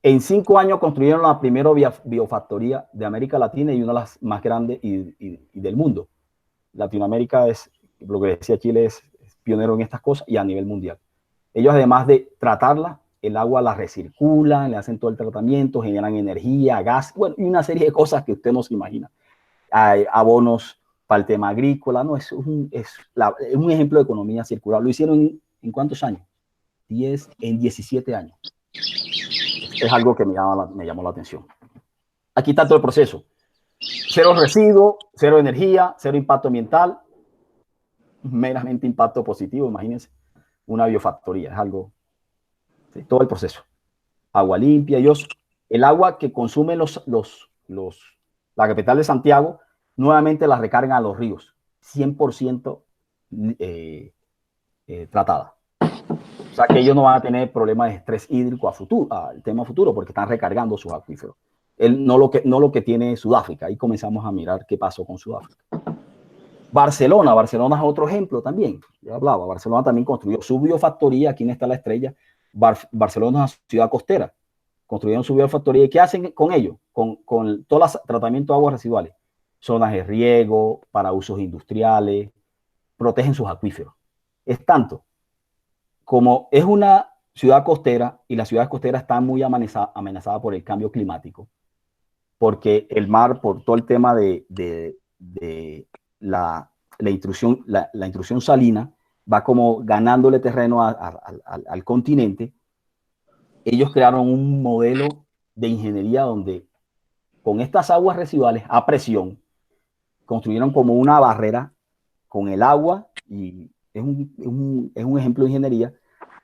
En 5 años construyeron la primera biofactoría de América Latina y una de las más grandes y del mundo. Latinoamérica es, lo que decía Chile, es pionero en estas cosas y a nivel mundial. Ellos, además de tratarla, el agua la recirculan, le hacen todo el tratamiento, generan energía, gas, bueno, y una serie de cosas que usted no se imagina. Hay abonos para el tema agrícola, no, es un ejemplo de economía circular. Lo hicieron ¿en cuántos años? En 17 años. Es algo que me llamó la atención. Aquí está todo el proceso. 0 residuos, 0 energía, 0 impacto ambiental, meramente impacto positivo, imagínense. Una biofactoría, es algo, sí, todo el proceso. Agua limpia, el agua que consumen la capital de Santiago, nuevamente la recargan a los ríos, 100% tratada. O sea que ellos no van a tener problemas de estrés hídrico al tema futuro, porque están recargando sus acuíferos. No lo que tiene Sudáfrica. Ahí comenzamos a mirar qué pasó con Sudáfrica. Barcelona es otro ejemplo también. Ya hablaba, Barcelona también construyó su biofactoría. Aquí está la estrella. Barcelona es una ciudad costera. Construyeron su biofactoría. ¿Y qué hacen con ello? Con todo el tratamiento de aguas residuales. Zonas de riego, para usos industriales. Protegen sus acuíferos. Es tanto, como es una ciudad costera y las ciudades costeras están muy amenazadas por el cambio climático, porque el mar, por todo el tema de la intrusión salina, va como ganándole terreno al continente. Ellos crearon un modelo de ingeniería donde con estas aguas residuales a presión construyeron como una barrera con el agua, y es un ejemplo de ingeniería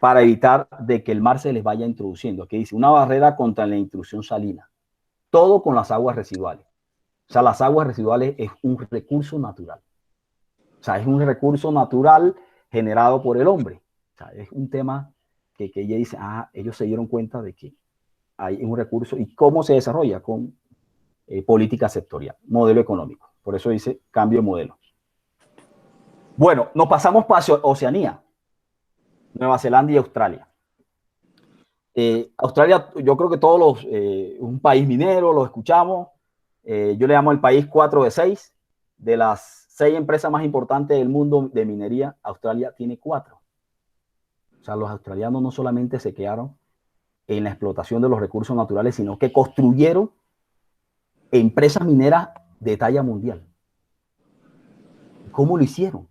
para evitar de que el mar se les vaya introduciendo. Aquí dice, una barrera contra la intrusión salina. Todo con las aguas residuales. O sea, las aguas residuales es un recurso natural. O sea, es un recurso natural generado por el hombre. O sea, es un tema que ella dice, ellos se dieron cuenta de que hay un recurso y cómo se desarrolla con política sectorial, modelo económico. Por eso dice cambio de modelo. Bueno, nos pasamos para Oceanía, Nueva Zelanda y Australia. Australia, yo creo que todos un país minero, lo escuchamos. Yo le llamo el país 4 de 6. De las 6 empresas más importantes del mundo de minería, Australia tiene 4. O sea, los australianos no solamente se quedaron en la explotación de los recursos naturales, sino que construyeron empresas mineras de talla mundial. ¿Cómo lo hicieron?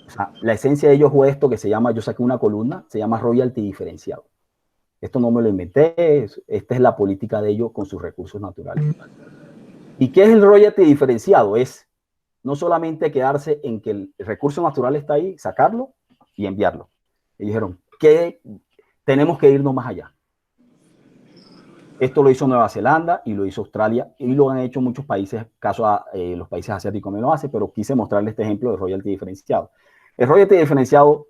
O sea, la esencia de ellos fue esto que se llama, yo saqué una columna, se llama royalty diferenciado. Esto no me lo inventé, esta es la política de ellos con sus recursos naturales. ¿Y qué es el royalty diferenciado? Es no solamente quedarse en que el recurso natural está ahí, sacarlo y enviarlo. Ellos dijeron que tenemos que irnos más allá. Esto lo hizo Nueva Zelanda y lo hizo Australia y lo han hecho muchos países, caso a los países asiáticos me lo hacen, pero quise mostrarles este ejemplo de royalty diferenciado. El royalty diferenciado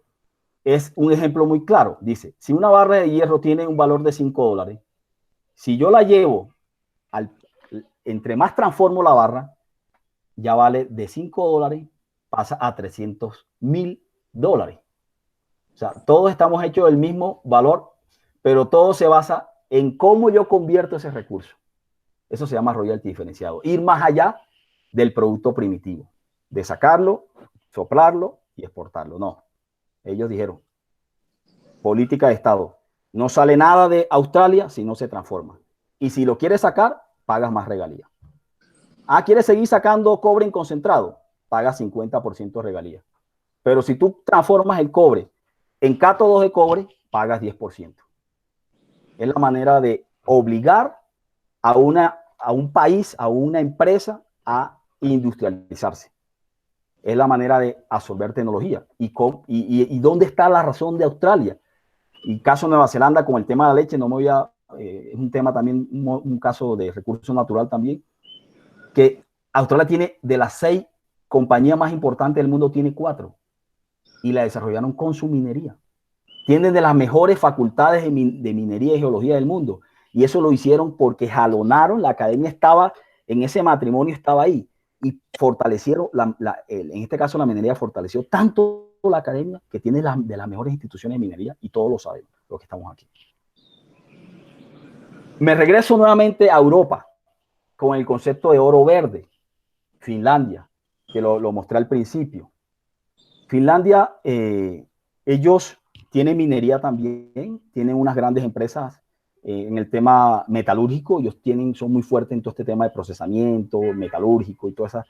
es un ejemplo muy claro. Dice, si una barra de hierro tiene un valor de $5, si yo la llevo, entre más transformo la barra, ya vale de $5, pasa a $300,000. O sea, todos estamos hechos del mismo valor, pero todo se basa en cómo yo convierto ese recurso. Eso se llama royalty diferenciado. Ir más allá del producto primitivo, de sacarlo, soplarlo y exportarlo. No. Ellos dijeron, política de Estado. No sale nada de Australia si no se transforma. Y si lo quieres sacar, pagas más regalía. ¿Quieres seguir sacando cobre en concentrado? Pagas 50% de regalía. Pero si tú transformas el cobre en cátodos de cobre, pagas 10%. Es la manera de obligar a un país, a una empresa a industrializarse. Es la manera de absorber tecnología. ¿Y dónde está la razón de Australia? Y caso Nueva Zelanda con el tema de la leche, no me voy a... es un tema también, un caso de recurso natural también, que Australia tiene, de las 6 compañías más importantes del mundo, tiene 4. Y la desarrollaron con su minería. Tienen de las mejores facultades de minería y geología del mundo. Y eso lo hicieron porque jalonaron, la academia estaba, en ese matrimonio estaba ahí. Y fortalecieron, en este caso la minería fortaleció tanto la academia que tiene de las mejores instituciones de minería y todos lo sabemos, los que estamos aquí. Me regreso nuevamente a Europa con el concepto de oro verde. Finlandia, que lo mostré al principio. Finlandia, ellos tienen minería también, tienen unas grandes empresas en el tema metalúrgico, ellos son muy fuertes en todo este tema de procesamiento metalúrgico y toda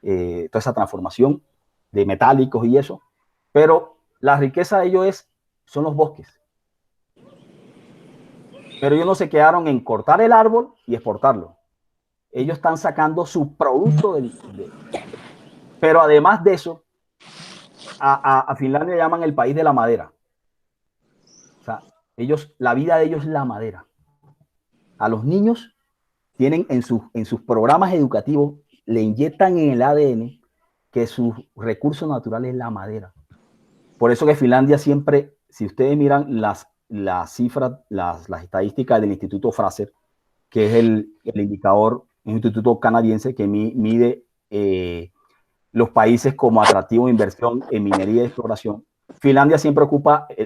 esa transformación de metálicos y eso, pero la riqueza de ellos son los bosques. Pero ellos no se quedaron en cortar el árbol y exportarlo. Ellos están sacando su producto pero además de eso, a Finlandia llaman el país de la madera. O sea, la vida de ellos es la madera. A los niños tienen en sus programas educativos, le inyectan en el ADN que su recurso natural es la madera. Por eso que Finlandia siempre, si ustedes miran las cifras, las estadísticas del Instituto Fraser, que es el indicador, un instituto canadiense que mide los países como atractivo de inversión en minería y exploración, Finlandia siempre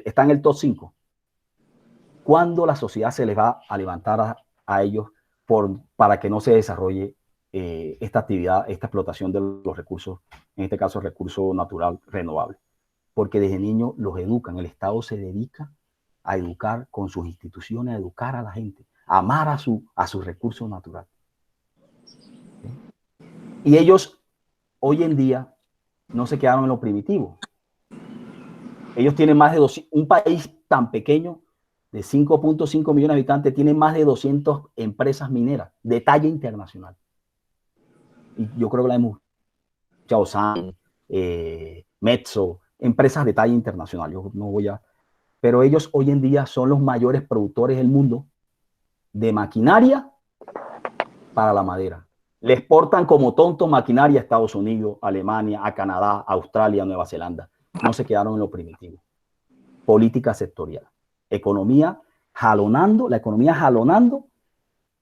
está en el top 5. ¿Cuándo la sociedad se les va a levantar a ellos para que no se desarrolle esta actividad, esta explotación de los recursos, en este caso recurso natural renovable? Porque desde niños los educan, el Estado se dedica a educar con sus instituciones, a educar a la gente, a amar a su recurso natural. Y ellos hoy en día no se quedaron en lo primitivo. Ellos tienen más de un país tan pequeño de 5.5 millones de habitantes, tiene más de 200 empresas mineras de talla internacional. Y yo creo que la hemos escuchado, Metso, empresas de talla internacional. Yo no voy a... pero ellos hoy en día son los mayores productores del mundo de maquinaria para la madera. Le exportan como tontos maquinaria a Estados Unidos, a Alemania, a Canadá, a Australia, a Nueva Zelanda. No se quedaron en lo primitivo. Política sectorial. Economía jalonando, la economía jalonando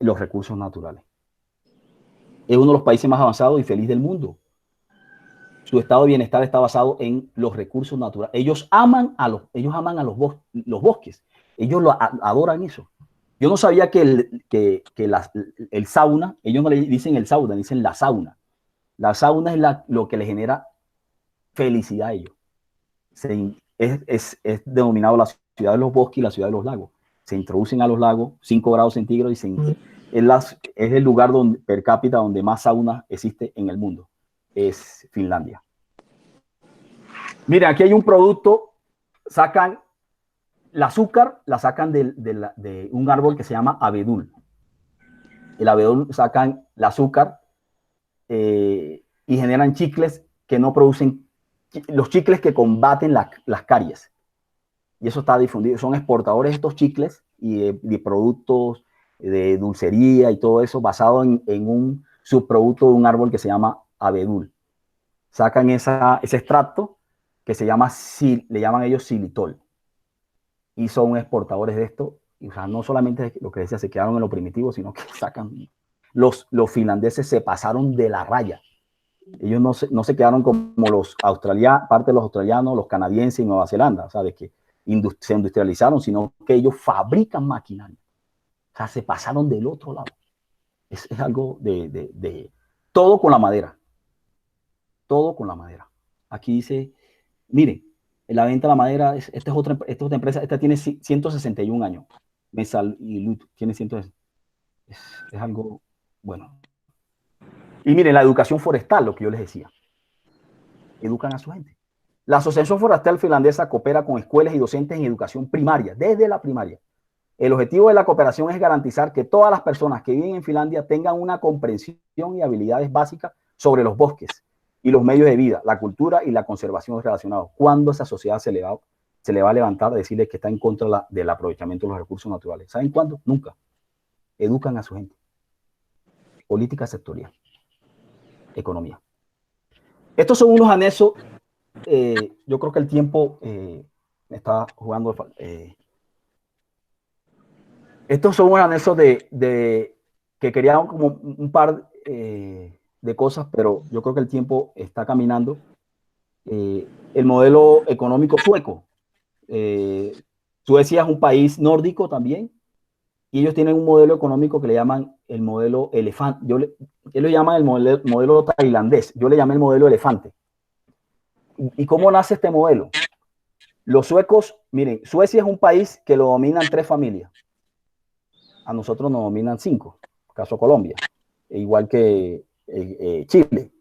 los recursos naturales. Es uno de los países más avanzados y feliz del mundo. Su estado de bienestar está basado en los recursos naturales. Ellos aman a los bosques. Ellos adoran eso. Yo no sabía que el sauna, ellos no le dicen el sauna, dicen la sauna. La sauna es lo que le genera felicidad a ellos. Es denominado la ciudad de los bosques y la ciudad de los lagos. Se introducen a los lagos, 5 grados centígrados, y es el lugar per cápita donde más sauna existe en el mundo. Es Finlandia. Miren, aquí hay un producto, sacan el azúcar, la sacan de un árbol que se llama abedul. El abedul sacan el azúcar y generan chicles que no producen, los chicles que combaten las caries. Y eso está difundido. Son exportadores de estos chicles y de productos de dulcería y todo eso basado en un subproducto de un árbol que se llama abedul. Sacan ese extracto que le llaman ellos xilitol. Y son exportadores de esto. Y, o sea, no solamente lo que decía, se quedaron en lo primitivo, sino que sacan. Los finlandeses se pasaron de la raya. Ellos no se quedaron como los australianos, parte de los australianos, los canadienses y Nueva Zelanda, o sea, de que se industrializaron, sino que ellos fabrican maquinaria. O sea, se pasaron del otro lado. Es algo de todo con la madera. Todo con la madera. Aquí dice, mire, la venta de la madera, esta es otra empresa, esta tiene 161 años. Mesal y Lut tiene 160. Es algo bueno. Y miren, la educación forestal, lo que yo les decía. Educan a su gente. La Asociación Forestal Finlandesa coopera con escuelas y docentes en educación primaria, desde la primaria. El objetivo de la cooperación es garantizar que todas las personas que viven en Finlandia tengan una comprensión y habilidades básicas sobre los bosques y los medios de vida, la cultura y la conservación relacionados. ¿Cuándo esa sociedad se le va a levantar a decirle que está en contra del aprovechamiento de los recursos naturales? ¿Saben cuándo? Nunca. Educan a su gente. Política sectorial. Economía. Estos son unos anexos. Yo creo que el tiempo me está jugando. Estos son unos anexos que querían como un par de cosas, pero yo creo que el tiempo está caminando. El modelo económico sueco. Suecia es un país nórdico también, y ellos tienen un modelo económico que le llaman el modelo elefante. Ellos lo llaman el modelo tailandés. Yo le llamé el modelo elefante. ¿Y cómo nace este modelo? Los suecos, miren, Suecia es un país que lo dominan 3 familias. A nosotros nos dominan 5, caso Colombia, igual que Chile.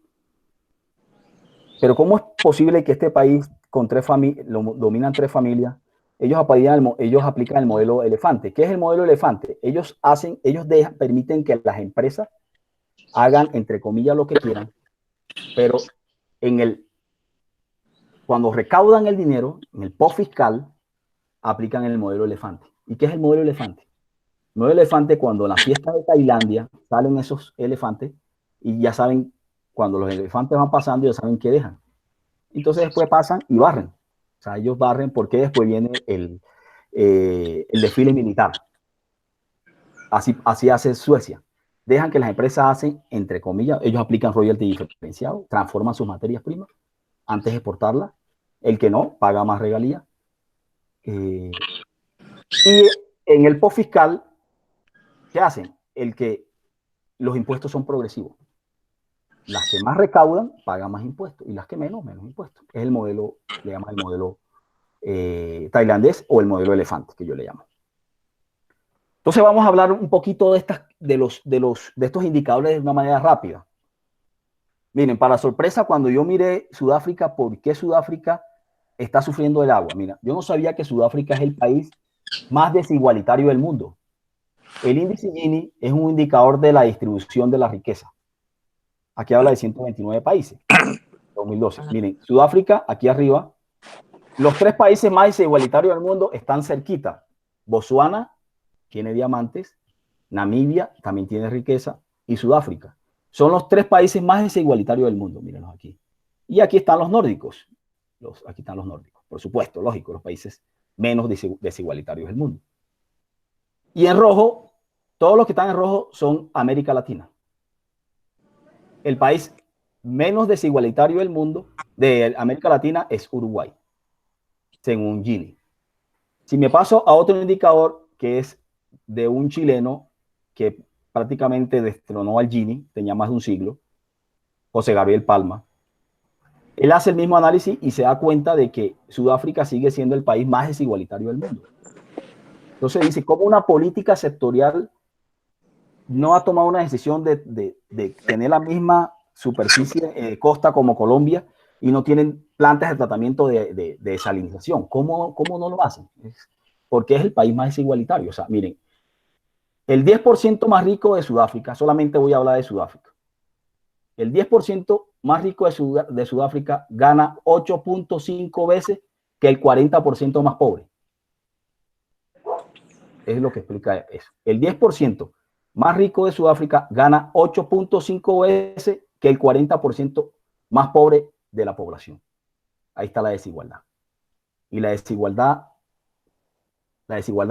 Pero ¿cómo es posible que este país con 3 familias, lo dominan 3 familias? Ellos aplican el modelo elefante. ¿Qué es el modelo elefante? Ellos permiten que las empresas hagan, entre comillas, lo que quieran, pero cuando recaudan el dinero, en el post fiscal, aplican el modelo elefante. ¿Y qué es el modelo elefante? El modelo elefante, cuando en la fiesta de Tailandia salen esos elefantes, y ya saben, cuando los elefantes van pasando, ya saben qué dejan. Entonces después pasan y barren. O sea, ellos barren porque después viene el desfile militar. Así hace Suecia. Dejan que las empresas hacen, entre comillas, ellos aplican royalty diferenciado, transforman sus materias primas antes de exportarlas. El que no, paga más regalías. Y en el post fiscal, ¿qué hacen? Los impuestos son progresivos. Las que más recaudan pagan más impuestos y las que menos impuestos. Es el modelo, le llaman el modelo tailandés o el modelo elefante, que yo le llamo. Entonces vamos a hablar un poquito de estos indicadores de una manera rápida. Miren, para sorpresa, cuando yo miré Sudáfrica, ¿por qué Sudáfrica está sufriendo el agua? Mira, yo no sabía que Sudáfrica es el país más desigualitario del mundo. El índice Gini es un indicador de la distribución de la riqueza. Aquí habla de 129 países, 2012. Miren, Sudáfrica, aquí arriba, Los tres países más desigualitarios del mundo están cerquita. Botsuana tiene diamantes, Namibia también tiene riqueza y Sudáfrica. Son los tres países más desigualitarios del mundo, mírenlos aquí. Y aquí están los nórdicos. Aquí están los nórdicos, por supuesto, lógico, los países menos desigualitarios del mundo. Y en rojo, todos los que están en rojo son América Latina. El país menos desigualitario del mundo, de América Latina, es Uruguay, según Gini. Si me paso a otro indicador que es de un chileno que prácticamente destronó al Gini, tenía más de un siglo, José Gabriel Palma, él hace el mismo análisis y se da cuenta de que Sudáfrica sigue siendo el país más desigualitario del mundo. Entonces dice, ¿cómo una política sectorial no ha tomado una decisión de tener la misma superficie costa como Colombia y no tienen plantas de tratamiento de desalinización? ¿Cómo no lo hacen? Porque es el país más desigualitario. O sea, miren, el 10% más rico de Sudáfrica, solamente voy a hablar de Sudáfrica, el 10% más rico de Sudáfrica gana 8.5 veces que el 40% más pobre. Es lo que explica eso. El 10% más rico de Sudáfrica gana 8.5 veces que el 40% más pobre de la población. Ahí está la desigualdad. Y la desigualdad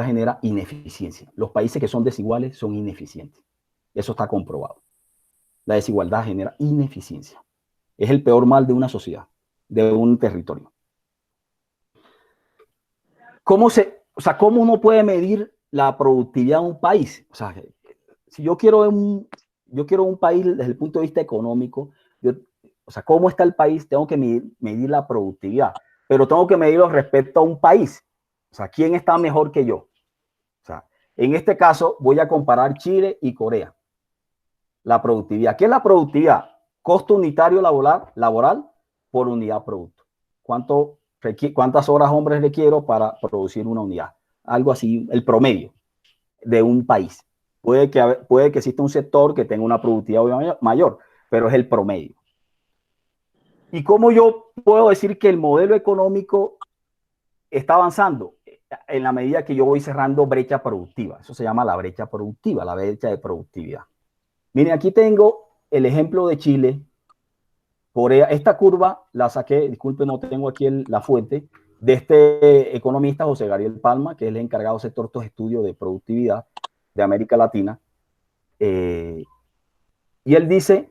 genera ineficiencia. Los países que son desiguales son ineficientes. Eso está comprobado. La desigualdad genera ineficiencia. Es el peor mal de una sociedad, de un territorio. ¿Cómo uno puede medir la productividad de un país? O sea, si yo quiero un país desde el punto de vista económico, ¿cómo está el país? Tengo que medir la productividad, pero tengo que medirlo respecto a un país. O sea, ¿quién está mejor que yo? O sea, en este caso voy a comparar Chile y Corea. La productividad. ¿Qué es la productividad? Costo unitario laboral por unidad producto. ¿Cuántas horas hombres requiero para producir una unidad? Algo así, el promedio de un país. Puede que exista un sector que tenga una productividad mayor, pero es el promedio. ¿Y cómo yo puedo decir que el modelo económico está avanzando? En la medida que yo voy cerrando brecha productiva. Eso se llama la brecha productiva, la brecha de productividad. Miren, aquí tengo el ejemplo de Chile, Corea. Esta curva la saqué, disculpen, no tengo aquí la fuente, de este economista José Gabriel Palma, que es el encargado de hacer todos estos estudios de productividad de América Latina. Y él dice,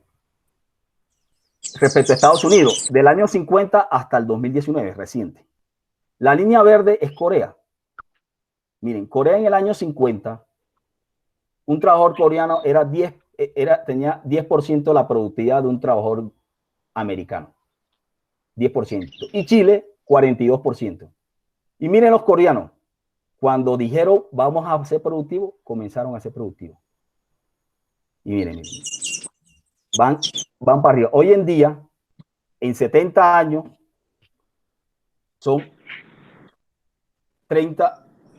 respecto a Estados Unidos, del año 50 hasta el 2019, reciente. La línea verde es Corea. Miren, Corea en el año 50, un trabajador coreano tenía 10% de la productividad de un trabajador americano. 10%. Y Chile, 42%. Y miren los coreanos, cuando dijeron vamos a ser productivos, comenzaron a ser productivos. Y miren, van para arriba. Hoy en día, en 70 años,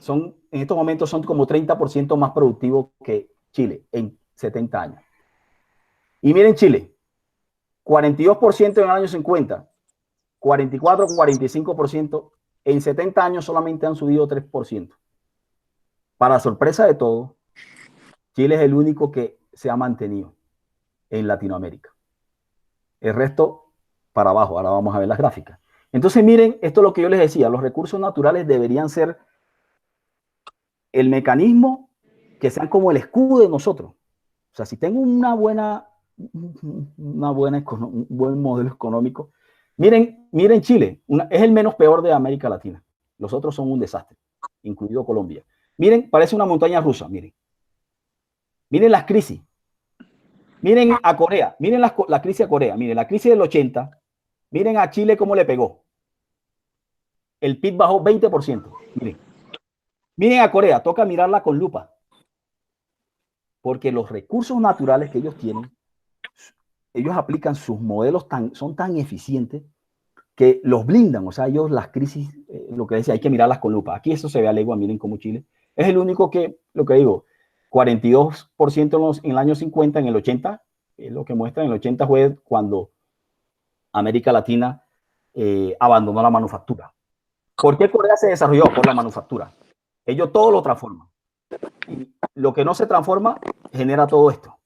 en estos momentos son como 30% más productivos que Chile en 70 años. Y miren Chile, 42% en el año 50, 44, 45%, en 70 años solamente han subido 3%. Para sorpresa de todos, Chile es el único que se ha mantenido en Latinoamérica. El resto para abajo. Ahora vamos a ver las gráficas. Entonces miren, esto es lo que yo les decía, los recursos naturales deberían ser el mecanismo que sean como el escudo de nosotros. O sea, si tengo un buen modelo económico, miren Chile, es el menos peor de América Latina. Los otros son un desastre, incluido Colombia. Miren, parece una montaña rusa, miren las crisis. Miren a Corea, miren la crisis a Corea, miren la crisis del 80, miren a Chile cómo le pegó. El PIB bajó 20%. Miren a Corea, toca mirarla con lupa. Porque los recursos naturales que ellos tienen, ellos aplican sus modelos, son tan eficientes que los blindan. O sea, ellos las crisis, lo que decía, hay que mirarlas con lupa. Aquí eso se ve a legua, miren cómo Chile es el único que, lo que digo, 42% en el año 50, en el 80, es lo que muestra, en el 80 fue cuando América Latina abandonó la manufactura. ¿Por qué Corea se desarrolló? Por la manufactura. Ellos todo lo transforman. Y lo que no se transforma genera todo esto.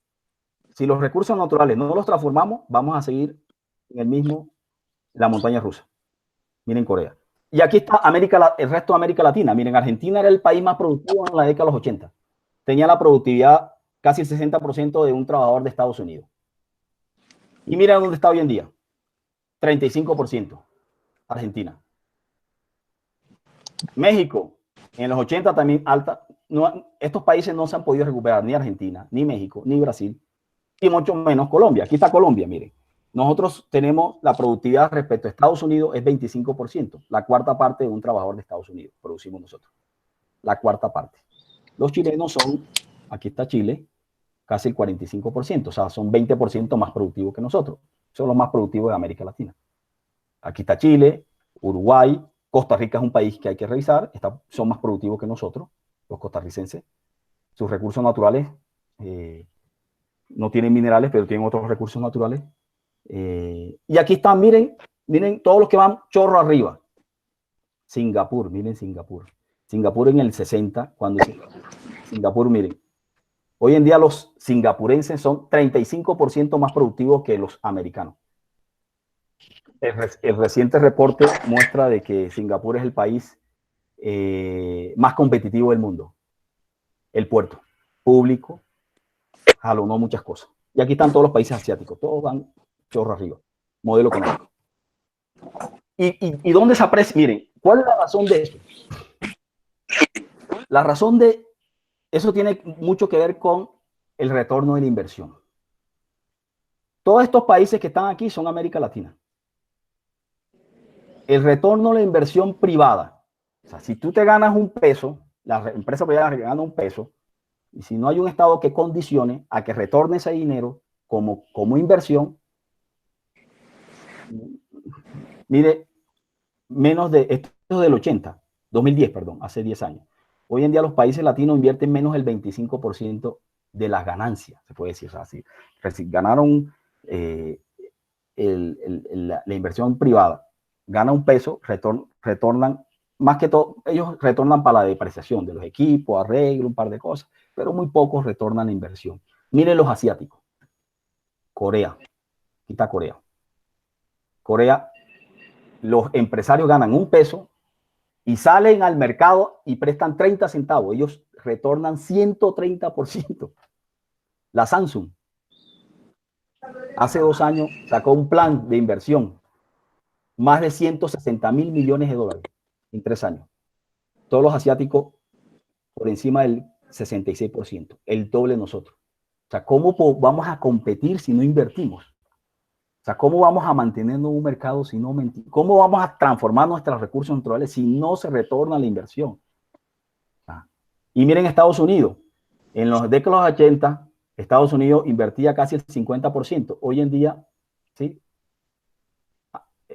Si los recursos naturales no los transformamos, vamos a seguir en el mismo, la montaña rusa. Miren Corea. Y aquí está el resto de América Latina. Miren, Argentina era el país más productivo en la década de los 80. Tenía la productividad casi el 60% de un trabajador de Estados Unidos. Y miren dónde está hoy en día. 35%. Argentina. México, en los 80 también alta. No, estos países no se han podido recuperar, ni Argentina, ni México, ni Brasil, y mucho menos Colombia. Aquí está Colombia, miren. Nosotros tenemos la productividad respecto a Estados Unidos es 25%, la cuarta parte de un trabajador de Estados Unidos producimos nosotros, la cuarta parte. Los chilenos son, aquí está Chile, casi el 45%, o sea, son 20% más productivos que nosotros, son los más productivos de América Latina. Aquí está Chile, Uruguay, Costa Rica es un país que hay que revisar, son más productivos que nosotros, los costarricenses, sus recursos naturales, no tienen minerales, pero tienen otros recursos naturales. Y aquí están, miren todos los que van chorro arriba. Singapur, miren Singapur. Singapur en el 60, cuando Singapur, miren. Hoy en día los singapurenses son 35% más productivos que los americanos. El reciente reporte muestra de que Singapur es el país más competitivo del mundo. El puerto público jalonó muchas cosas. Y aquí están todos los países asiáticos, todos van chorro arriba, modelo económico. ¿Y dónde se aprecia? Miren, ¿cuál es la razón de eso? La razón de eso tiene mucho que ver con el retorno de la inversión. Todos estos países que están aquí son América Latina. El retorno de la inversión privada. O sea, si tú te ganas un peso, la empresa privada gana un peso, y si no hay un Estado que condicione a que retorne ese dinero como inversión, mire, menos de esto del 80, 2010, perdón, hace 10 años. Hoy en día los países latinos invierten menos del 25% de las ganancias, se puede decir así. Ganaron la inversión privada, gana un peso, retornan, más que todo, ellos retornan para la depreciación de los equipos, arreglo, un par de cosas, pero muy pocos retornan la inversión. Miren los asiáticos. Corea, aquí está Corea. Corea, los empresarios ganan un peso y salen al mercado y prestan 30 centavos. Ellos retornan 130%. La Samsung hace 2 años sacó un plan de inversión, más de 160.000 millones de dólares en 3 años. Todos los asiáticos por encima del 66%, el doble de nosotros. O sea, ¿cómo vamos a competir si no invertimos? O sea, ¿cómo vamos a mantenernos en un mercado si no mentimos? ¿Cómo vamos a transformar nuestros recursos naturales si no se retorna la inversión? Y miren Estados Unidos. En los décadas 80, Estados Unidos invertía casi el 50%. Hoy en día, ¿sí?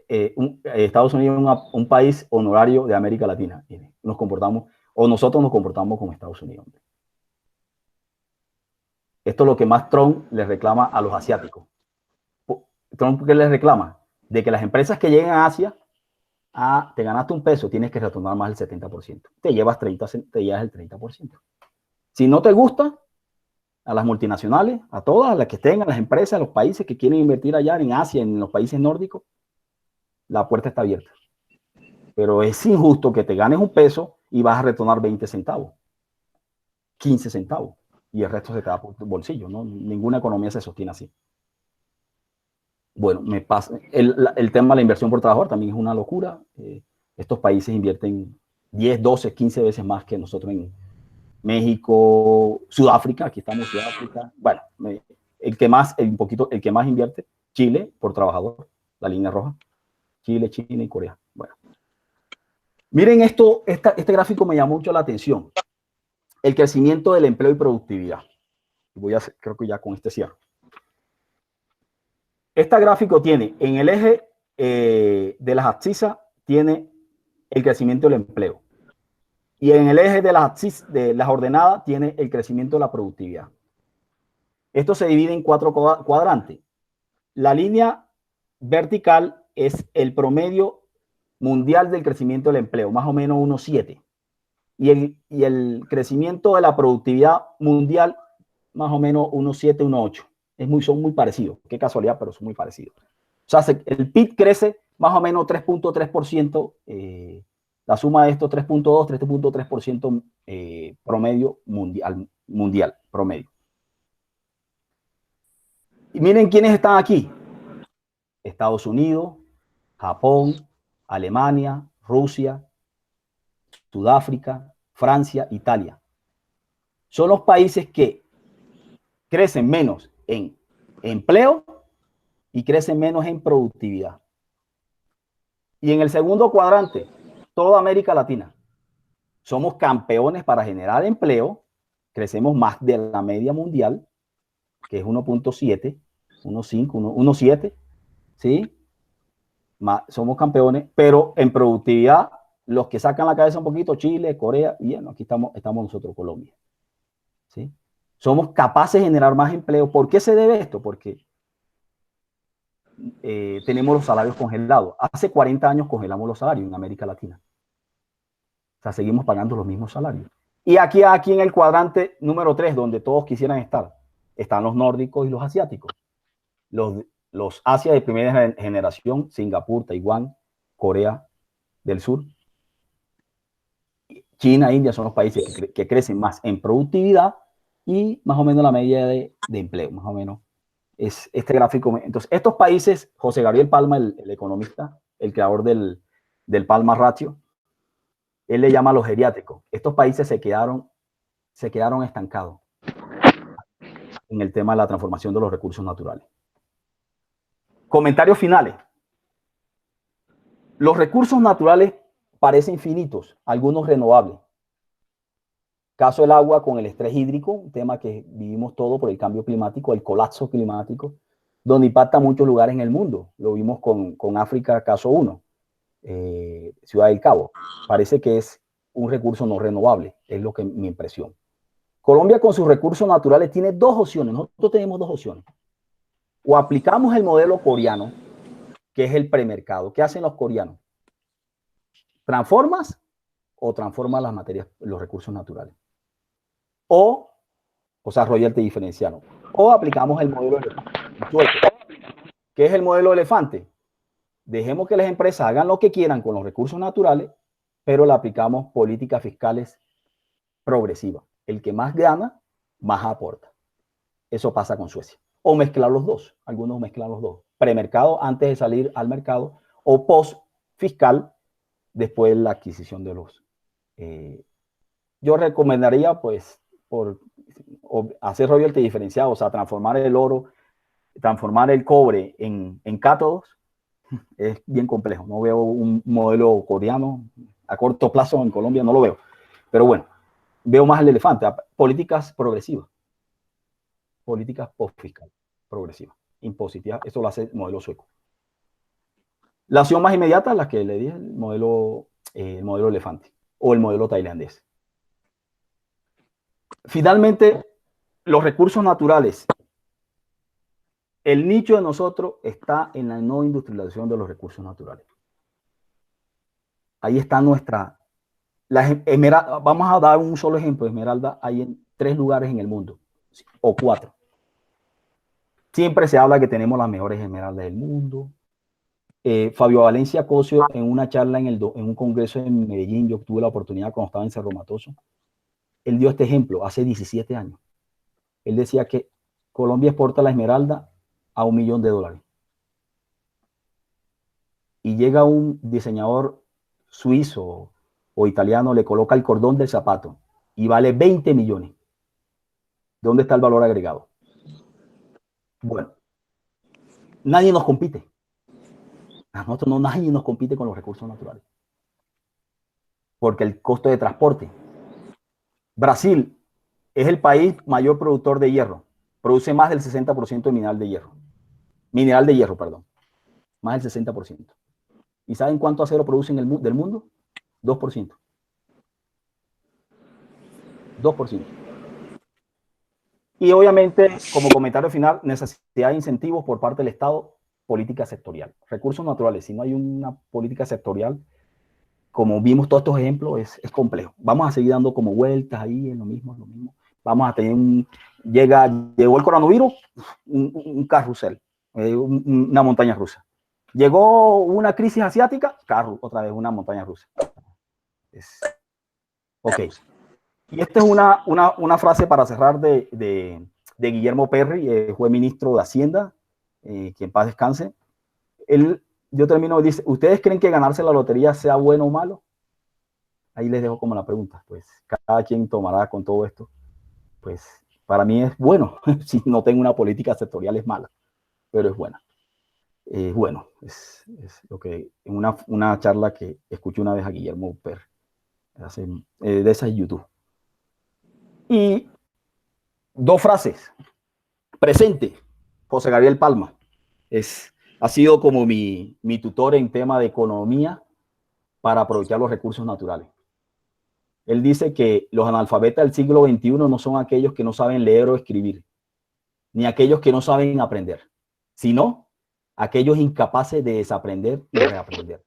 Estados Unidos es un país honorario de América Latina. Nosotros nos comportamos como Estados Unidos. Esto es lo que más Trump le reclama a los asiáticos. Trump, ¿qué les reclama? De que las empresas que lleguen a Asia, te ganaste un peso, tienes que retornar más del 70%. Te llevas el 30%. Si no te gusta, a las multinacionales, a todas, a las que estén, a las empresas, a los países que quieren invertir allá en Asia, en los países nórdicos, la puerta está abierta. Pero es injusto que te ganes un peso y vas a retornar 20 centavos, 15 centavos, y el resto se te da por tu bolsillo, ¿no? Ninguna economía se sostiene así. Bueno, me pasa. El tema de la inversión por trabajador también es una locura. Estos países invierten 10, 12, 15 veces más que nosotros en México, Sudáfrica. Aquí estamos, Sudáfrica. Bueno, el que más invierte, Chile por trabajador, la línea roja. Chile, China y Corea. Bueno. Miren esto, este gráfico me llamó mucho la atención. El crecimiento del empleo y productividad. Creo que ya con este cierro. Este gráfico tiene en el eje de las abscisas tiene el crecimiento del empleo. Y en el eje de las ordenadas tiene el crecimiento de la productividad. Esto se divide en 4 cuadrantes. La línea vertical es el promedio mundial del crecimiento del empleo, más o menos 1,7. Y el crecimiento de la productividad mundial, más o menos 1,7, 1,8. Son muy parecidos. Qué casualidad, pero son muy parecidos. O sea, el PIB crece más o menos 3,3%. La suma de estos 3,2, 3,3% promedio mundial promedio. Y miren quiénes están aquí. Estados Unidos, Japón, Alemania, Rusia, Sudáfrica, Francia, Italia. Son los países que crecen menos en empleo y crecen menos en productividad. Y en el segundo cuadrante, toda América Latina. Somos campeones para generar empleo, crecemos más de la media mundial, que es 1,7, 1,5, 1,7, ¿sí? Somos campeones, pero en productividad, los que sacan la cabeza un poquito, Chile, Corea, y bueno, aquí estamos nosotros, Colombia. ¿Sí? Somos capaces de generar más empleo. ¿Por qué se debe esto? Porque tenemos los salarios congelados. Hace 40 años congelamos los salarios en América Latina. O sea, seguimos pagando los mismos salarios. Y aquí en el cuadrante número 3, donde todos quisieran estar, están los nórdicos y los asiáticos. Los Asia de primera generación, Singapur, Taiwán, Corea del Sur, China, India son los países que crecen más en productividad y más o menos la media de empleo, más o menos. Es este gráfico. Entonces, estos países, José Gabriel Palma, el economista, el creador del Palma Ratio, él le llama a los geriátricos. Estos países se quedaron estancados en el tema de la transformación de los recursos naturales. Comentarios finales. Los recursos naturales parecen finitos, algunos renovables. Caso del agua con el estrés hídrico, un tema que vivimos todo por el cambio climático, el colapso climático, donde impacta muchos lugares en el mundo. Lo vimos con África, caso 1, Ciudad del Cabo. Parece que es un recurso no renovable, es lo que mi impresión. Colombia con sus recursos naturales tiene dos opciones. Nosotros tenemos dos opciones. O aplicamos el modelo coreano, que es el premercado. ¿Qué hacen los coreanos? ¿Transformas o transformas las materias, los recursos naturales? O sea, royalty diferenciado. O aplicamos el modelo elefante. ¿Qué es el modelo elefante? Dejemos que las empresas hagan lo que quieran con los recursos naturales, pero le aplicamos políticas fiscales progresivas. El que más gana, más aporta. Eso pasa con Suecia. O mezclar los dos. Algunos mezclan los dos. Premercado antes de salir al mercado o post fiscal después de la adquisición de los. Yo recomendaría, pues, hacer royalty diferenciado, o sea, transformar el oro, transformar el cobre en cátodos, es bien complejo. No veo un modelo coreano a corto plazo en Colombia, no lo veo. Pero bueno, veo más el elefante. Políticas progresivas. Políticas post-fiscal progresivas, impositivas. Eso lo hace el modelo sueco. La opción más inmediata, la que le dije, el modelo elefante o el modelo tailandés. Finalmente, los recursos naturales. El nicho de nosotros está en la no industrialización de los recursos naturales. Ahí está nuestra. Vamos a dar un solo ejemplo. Esmeralda hay en 3 lugares en el mundo, o 4. Siempre se habla que tenemos las mejores esmeraldas del mundo. Fabio Valencia Cosio, en una charla en un congreso en Medellín, yo tuve la oportunidad cuando estaba en Cerro Matoso, él dio este ejemplo hace 17 años. Él decía que Colombia exporta la esmeralda a $1 millón. Y llega un diseñador suizo o italiano, le coloca el cordón del zapato y vale 20 millones. ¿Dónde está el valor agregado? Bueno, nadie nos compite. A nosotros nadie nos compite con los recursos naturales. Porque el costo de transporte. Brasil es el país mayor productor de hierro. Produce más del 60% de mineral de hierro. Mineral de hierro, perdón. Más del 60%. ¿Y saben cuánto acero producen del mundo? 2%. 2%. Y obviamente, como comentario final, necesidad de incentivos por parte del Estado política sectorial. Recursos naturales, si no hay una política sectorial, como vimos todos estos ejemplos, es complejo. Vamos a seguir dando como vueltas ahí en lo mismo. Vamos a tener llegó el coronavirus, un carrusel, una montaña rusa. Llegó una crisis asiática, otra vez una montaña rusa. Ok. Y esta es una frase para cerrar de Guillermo Perry, fue ministro de Hacienda, que en paz descanse. Yo termino y dice, ¿ustedes creen que ganarse la lotería sea bueno o malo? Ahí les dejo como la pregunta, pues cada quien tomará con todo esto. Pues para mí es bueno, si no tengo una política sectorial es mala, pero es buena. Bueno, es lo que en una charla que escuché una vez a Guillermo Perry, de esa en YouTube. Y dos frases. Presente, José Gabriel Palma. Ha sido como mi tutor en tema de economía para aprovechar los recursos naturales. Él dice que los analfabetas del siglo XXI no son aquellos que no saben leer o escribir, ni aquellos que no saben aprender, sino aquellos incapaces de desaprender y reaprender.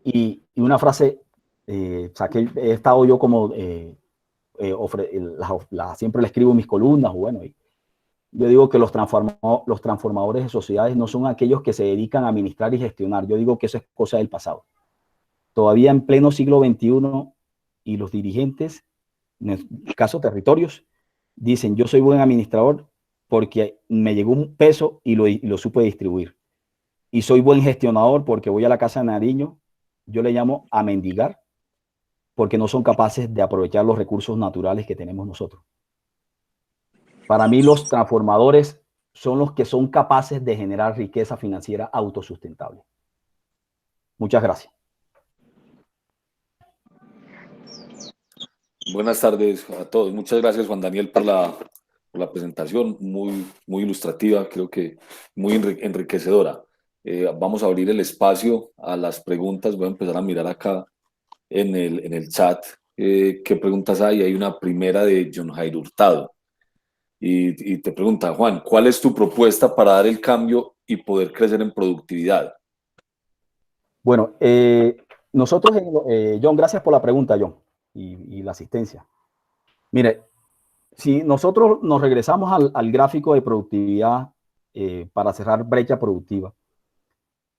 Y una frase, he estado yo como, siempre le escribo en mis columnas, bueno, yo digo que los transformadores de sociedades no son aquellos que se dedican a administrar y gestionar. Yo digo que eso es cosa del pasado. Todavía en pleno siglo XXI, y los dirigentes, en el caso territorios, dicen, yo soy buen administrador porque me llegó un peso y lo supe distribuir. Y soy buen gestionador porque voy a la Casa de Nariño, yo le llamo a mendigar, porque no son capaces de aprovechar los recursos naturales que tenemos nosotros. Para mí los transformadores son los que son capaces de generar riqueza financiera autosustentable. Muchas gracias. Buenas tardes a todos. Muchas gracias, Juan Daniel, por la presentación, muy ilustrativa, creo que muy enriquecedora. Vamos a abrir el espacio a las preguntas. Voy a empezar a mirar acá en el chat qué preguntas hay. Hay una primera de John Jairo Hurtado y te pregunta, Juan, ¿cuál es tu propuesta para dar el cambio y poder crecer en productividad? Bueno, nosotros, John, gracias por la pregunta, John, y la asistencia. Mire, si nosotros nos regresamos al gráfico de productividad para cerrar brecha productiva,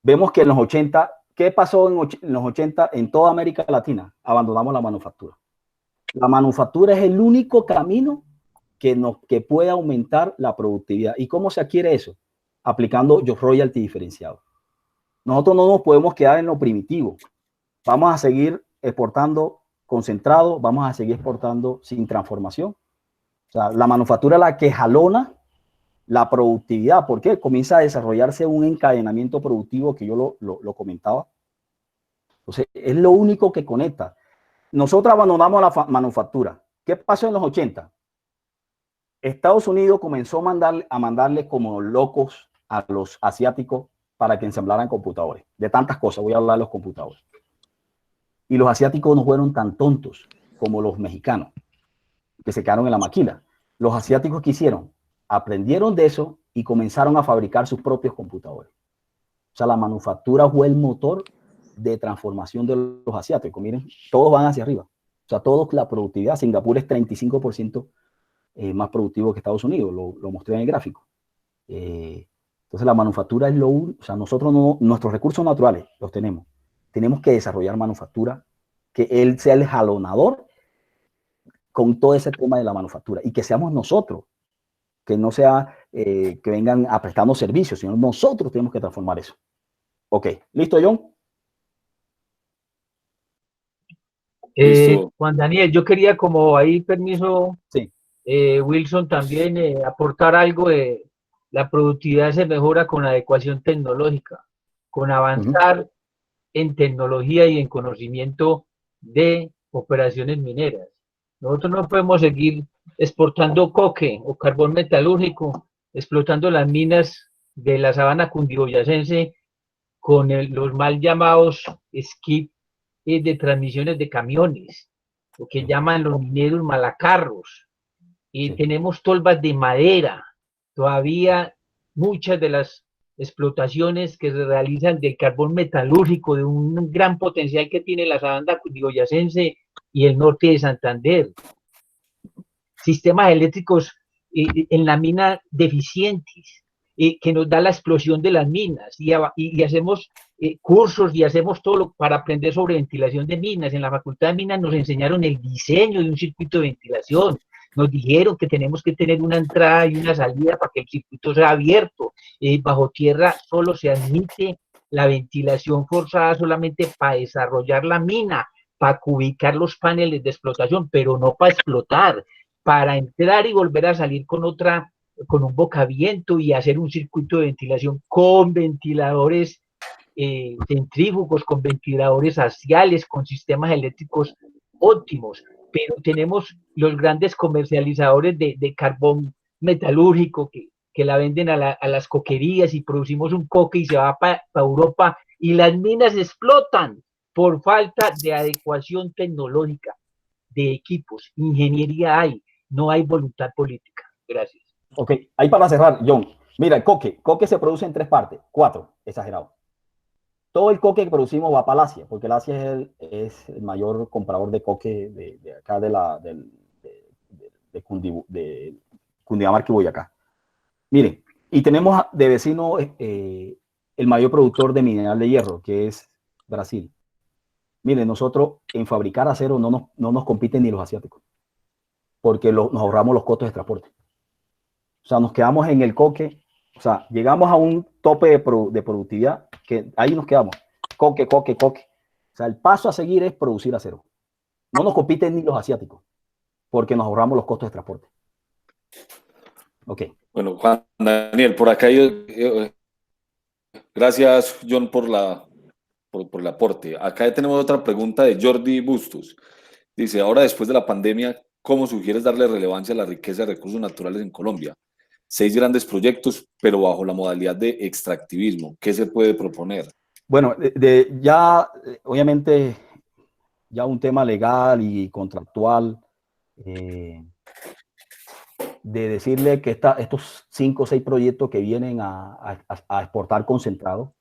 vemos que en los 80, ¿qué pasó en los 80 en toda América Latina? Abandonamos la manufactura. La manufactura es el único camino que puede aumentar la productividad. ¿Y cómo se adquiere eso? Aplicando royalty diferenciado. Nosotros no nos podemos quedar en lo primitivo. Vamos a seguir exportando concentrado, vamos a seguir exportando sin transformación. O sea, la manufactura es la que jalona la productividad, porque comienza a desarrollarse un encadenamiento productivo que yo lo comentaba. Entonces, es lo único que conecta. Nosotros abandonamos la manufactura. ¿Qué pasó en los 80? Estados Unidos comenzó a mandarle como locos a los asiáticos para que ensamblaran computadores. De tantas cosas, voy a hablar de los computadores. Y los asiáticos no fueron tan tontos como los mexicanos, que se quedaron en la maquila. Los asiáticos, ¿qué hicieron? Aprendieron de eso y comenzaron a fabricar sus propios computadores. O sea, la manufactura fue el motor de transformación de los asiáticos. Miren, todos van hacia arriba. O sea, todos la productividad. Singapur es 35% más productivo que Estados Unidos. Lo mostré en el gráfico. Entonces, la manufactura es o sea, nosotros nuestros recursos naturales los tenemos. Tenemos que desarrollar manufactura, que él sea el jalonador con todo ese tema de la manufactura y que seamos nosotros, que no sea que vengan a prestarnos servicios, sino nosotros tenemos que transformar eso. Ok, ¿listo, John? Listo. Juan Daniel, yo quería como ahí, permiso, Sí. Wilson, también aportar algo de la productividad se mejora con la adecuación tecnológica, con avanzar en tecnología y en conocimiento de operaciones mineras. Nosotros no podemos seguir exportando coque o carbón metalúrgico, explotando las minas de la sabana cundiboyacense con los mal llamados skip de transmisiones de camiones, lo que llaman los mineros malacarros. Y tenemos tolvas de madera. Todavía muchas de las explotaciones que se realizan del carbón metalúrgico, de un gran potencial que tiene la sabana cundiboyacense y el norte de Santander. Sistemas eléctricos en la mina deficientes, que nos da la explosión de las minas, y hacemos cursos y hacemos todo para aprender sobre ventilación de minas. En la Facultad de Minas nos enseñaron el diseño de un circuito de ventilación, nos dijeron que tenemos que tener una entrada y una salida para que el circuito sea abierto. Bajo tierra solo se admite la ventilación forzada solamente para desarrollar la mina, para ubicar los paneles de explotación, pero no para explotar, para entrar y volver a salir con un bocaviento y hacer un circuito de ventilación con ventiladores centrífugos, con ventiladores axiales, con sistemas eléctricos óptimos. Pero tenemos los grandes comercializadores de carbón metalúrgico que la venden a las coquerías, y producimos un coque y se va para Europa y las minas explotan por falta de adecuación tecnológica, de equipos. Ingeniería hay, no hay voluntad política. Gracias. Ok, ahí para cerrar, John. Mira, el coque se produce en 3 partes, 4, exagerado. Todo el coque que producimos va para el Asia, porque el Asia es el mayor comprador de coque de acá de Cundinamarca y Boyacá. Miren, y tenemos de vecino el mayor productor de mineral de hierro, que es Brasil. Miren, nosotros en fabricar acero no nos compiten ni los asiáticos, porque nos ahorramos los costos de transporte. O sea, nos quedamos en el coque, o sea, llegamos a un tope de productividad que ahí nos quedamos. Coque. O sea, el paso a seguir es producir acero. No nos compiten ni los asiáticos, porque nos ahorramos los costos de transporte. Ok. Bueno, Juan Daniel, por acá gracias, John, por el aporte. Acá tenemos otra pregunta de Jordi Bustos. Dice, ahora después de la pandemia, ¿cómo sugieres darle relevancia a la riqueza de recursos naturales en Colombia? 6 grandes proyectos, pero bajo la modalidad de extractivismo. ¿Qué se puede proponer? Bueno, obviamente, ya un tema legal y contractual, de decirle que estos 5 o 6 proyectos que vienen a exportar concentrado,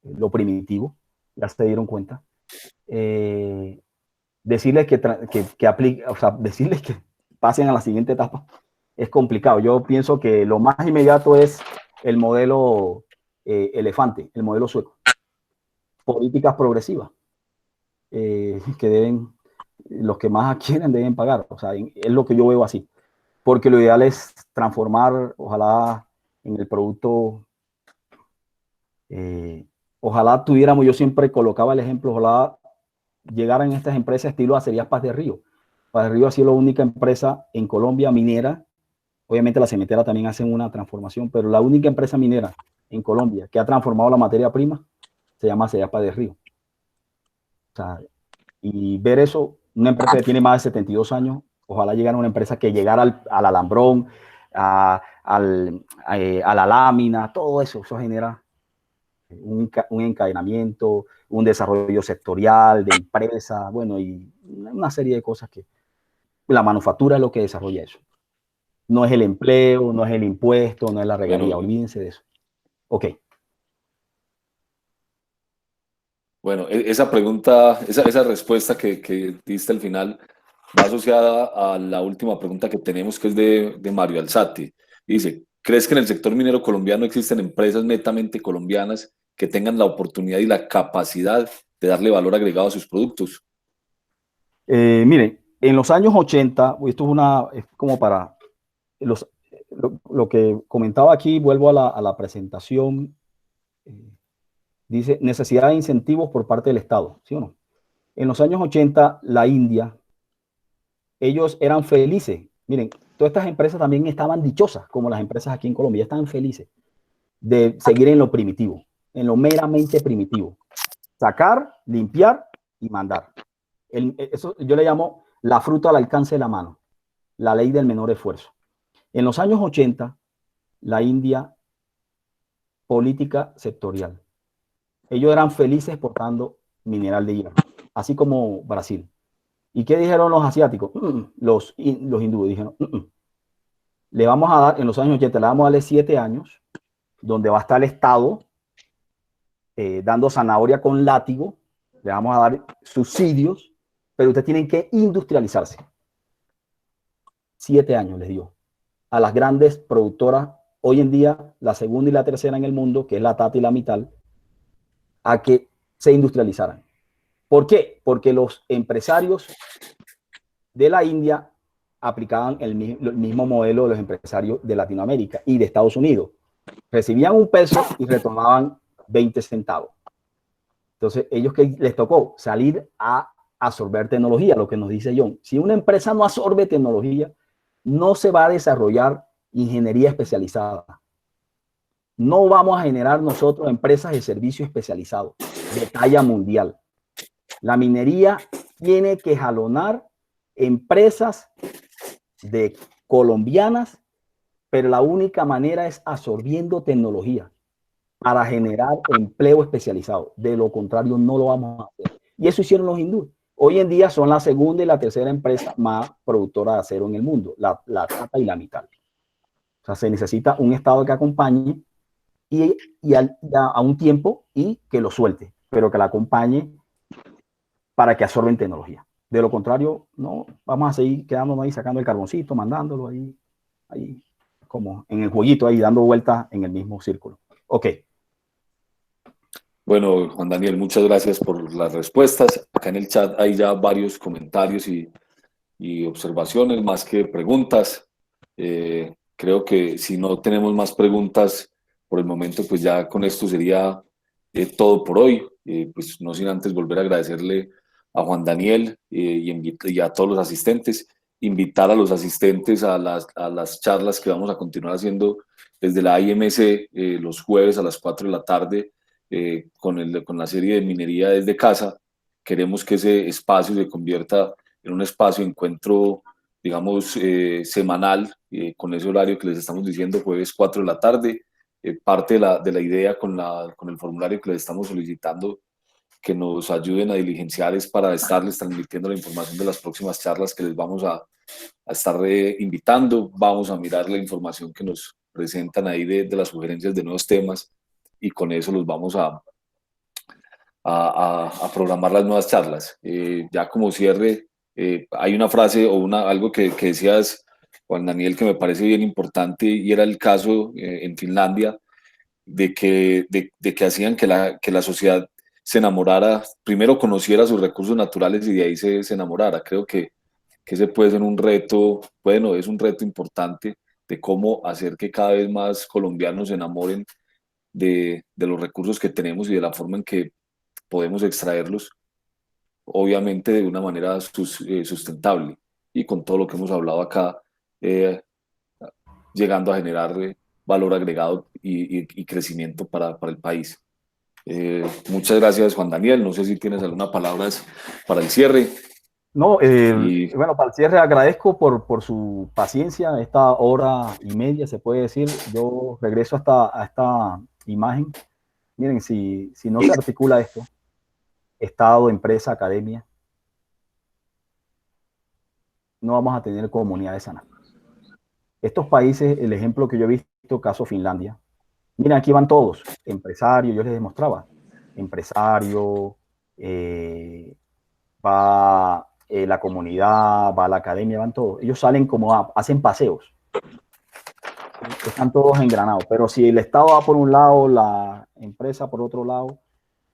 lo primitivo, ya se dieron cuenta, decirles que aplique, o sea, decirles que pasen a la siguiente etapa es complicado. Yo pienso que lo más inmediato es el modelo elefante, el modelo sueco. Políticas progresivas que los que más quieren deben pagar. O sea, es lo que yo veo así. Porque lo ideal es transformar, ojalá, en el producto, ojalá tuviéramos, yo siempre colocaba el ejemplo, ojalá llegaran estas empresas estilo Acerías Paz de Río. Paz de Río ha sido la única empresa en Colombia minera, obviamente la cementera también hacen una transformación, pero la única empresa minera en Colombia que ha transformado la materia prima se llama Acerías Paz de Río. O sea, y ver eso, una empresa que tiene más de 72 años, ojalá llegara una empresa que llegara al alambrón, a la lámina, todo eso genera un encadenamiento, un desarrollo sectorial, de empresa, bueno, y una serie de cosas que la manufactura es lo que desarrolla eso. No es el empleo, no es el impuesto, no es la regalía, olvídense de eso. Ok. Bueno, esa pregunta, esa respuesta que diste al final va asociada a la última pregunta que tenemos, que es de Mario Alzate. Dice, ¿crees que en el sector minero colombiano existen empresas netamente colombianas que tengan la oportunidad y la capacidad de darle valor agregado a sus productos? Miren, en los años 80, esto es como para lo que comentaba aquí, vuelvo a la presentación. Dice, necesidad de incentivos por parte del Estado, ¿sí o no? En los años 80, la India, ellos eran felices. Miren, todas estas empresas también estaban dichosas, como las empresas aquí en Colombia, estaban felices de seguir en lo primitivo, en lo meramente primitivo. Sacar, limpiar y mandar. Eso yo le llamo la fruta al alcance de la mano, la ley del menor esfuerzo. En los años 80, la India, política sectorial. Ellos eran felices exportando mineral de hierro, así como Brasil. ¿Y qué dijeron los asiáticos? Los hindúes dijeron, le vamos a dar, en los años 80, le vamos a darle 7 años donde va a estar el Estado dando zanahoria con látigo, le vamos a dar subsidios, pero ustedes tienen que industrializarse. 7 años les dio a las grandes productoras, hoy en día la segunda y la tercera en el mundo, que es la Tata y la Mittal, a que se industrializaran. ¿Por qué? Porque los empresarios de la India aplicaban el mismo modelo de los empresarios de Latinoamérica y de Estados Unidos. Recibían $1 y retornaban 20 centavos. Entonces, ellos que les tocó salir a absorber tecnología, lo que nos dice John. Si una empresa no absorbe tecnología, no se va a desarrollar ingeniería especializada. No vamos a generar nosotros empresas de servicio especializado de talla mundial. La minería tiene que jalonar empresas de colombianas, pero la única manera es absorbiendo tecnología para generar empleo especializado. De lo contrario, no lo vamos a hacer. Y eso hicieron los hindúes. Hoy en día son la segunda y la tercera empresa más productora de acero en el mundo, la Tata y la Mittal. O sea, se necesita un Estado que acompañe y a un tiempo y que lo suelte, pero que la acompañe para que absorben tecnología. De lo contrario, no, vamos a seguir quedándonos ahí sacando el carboncito, mandándolo ahí como en el jueguito ahí, dando vueltas en el mismo círculo. Ok. Bueno, Juan Daniel, muchas gracias por las respuestas. Acá en el chat hay ya varios comentarios y observaciones, más que preguntas. Creo que si no tenemos más preguntas por el momento, pues ya con esto sería todo por hoy. Pues no sin antes volver a agradecerle a Juan Daniel y a todos los asistentes, invitar a los asistentes a las charlas que vamos a continuar haciendo desde la IMC los jueves a las 4 de la tarde con la serie de minería desde casa. Queremos que ese espacio se convierta en un espacio de encuentro, digamos, semanal, con ese horario que les estamos diciendo, jueves 4 de la tarde. Parte de la idea con el formulario que les estamos solicitando que nos ayuden a diligenciar es para estarles transmitiendo la información de las próximas charlas que les vamos a estar invitando. Vamos a mirar la información que nos presentan ahí de las sugerencias de nuevos temas y con eso los vamos a programar las nuevas charlas. Ya como cierre, hay una frase o algo que decías, Juan Daniel, que me parece bien importante, y era el caso en Finlandia de que hacían que la sociedad se enamorara, primero conociera sus recursos naturales y de ahí se enamorara. Creo que ese puede ser un reto, bueno, es un reto importante de cómo hacer que cada vez más colombianos se enamoren de los recursos que tenemos y de la forma en que podemos extraerlos, obviamente de una manera sustentable y con todo lo que hemos hablado acá, llegando a generar valor agregado y crecimiento para el país. Muchas gracias, Juan Daniel. No sé si tienes alguna palabra para el cierre. No, bueno, para el cierre agradezco por su paciencia, esta hora y media se puede decir. Yo regreso a esta imagen. Miren, si no se articula esto, Estado, empresa, academia, no vamos a tener comunidades sanas. Estos países, el ejemplo que yo he visto, caso Finlandia, miren, aquí van todos, empresarios, yo les demostraba, empresario, va la comunidad, va la academia, van todos. Ellos salen como hacen paseos. Están todos engranados, pero si el Estado va por un lado, la empresa por otro lado,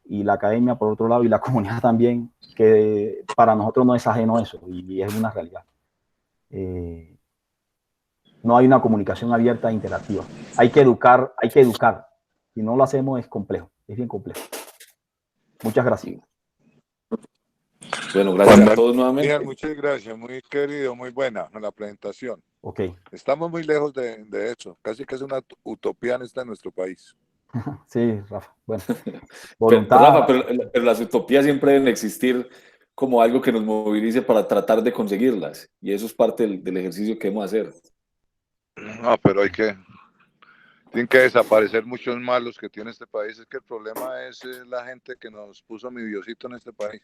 y la academia por otro lado, y la comunidad también, que para nosotros no es ajeno eso, y es una realidad. No hay una comunicación abierta e interactiva. Hay que educar. Si no lo hacemos es complejo, es bien complejo. Muchas gracias. Bueno, gracias a todos nuevamente. Miguel, muchas gracias, muy querido, muy buena la presentación. Ok. Estamos muy lejos de eso, casi que es una utopía en nuestro país. Sí, Rafa. Bueno, voluntad. Rafa, pero las utopías siempre deben existir como algo que nos movilice para tratar de conseguirlas. Y eso es parte del ejercicio que hemos de hacer. No, pero tienen que desaparecer muchos malos que tiene este país. Es que el problema es la gente que nos puso mi Diosito en este país.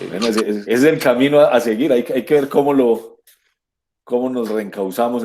Bueno, ese es el camino a seguir. Hay que ver cómo nos reencauzamos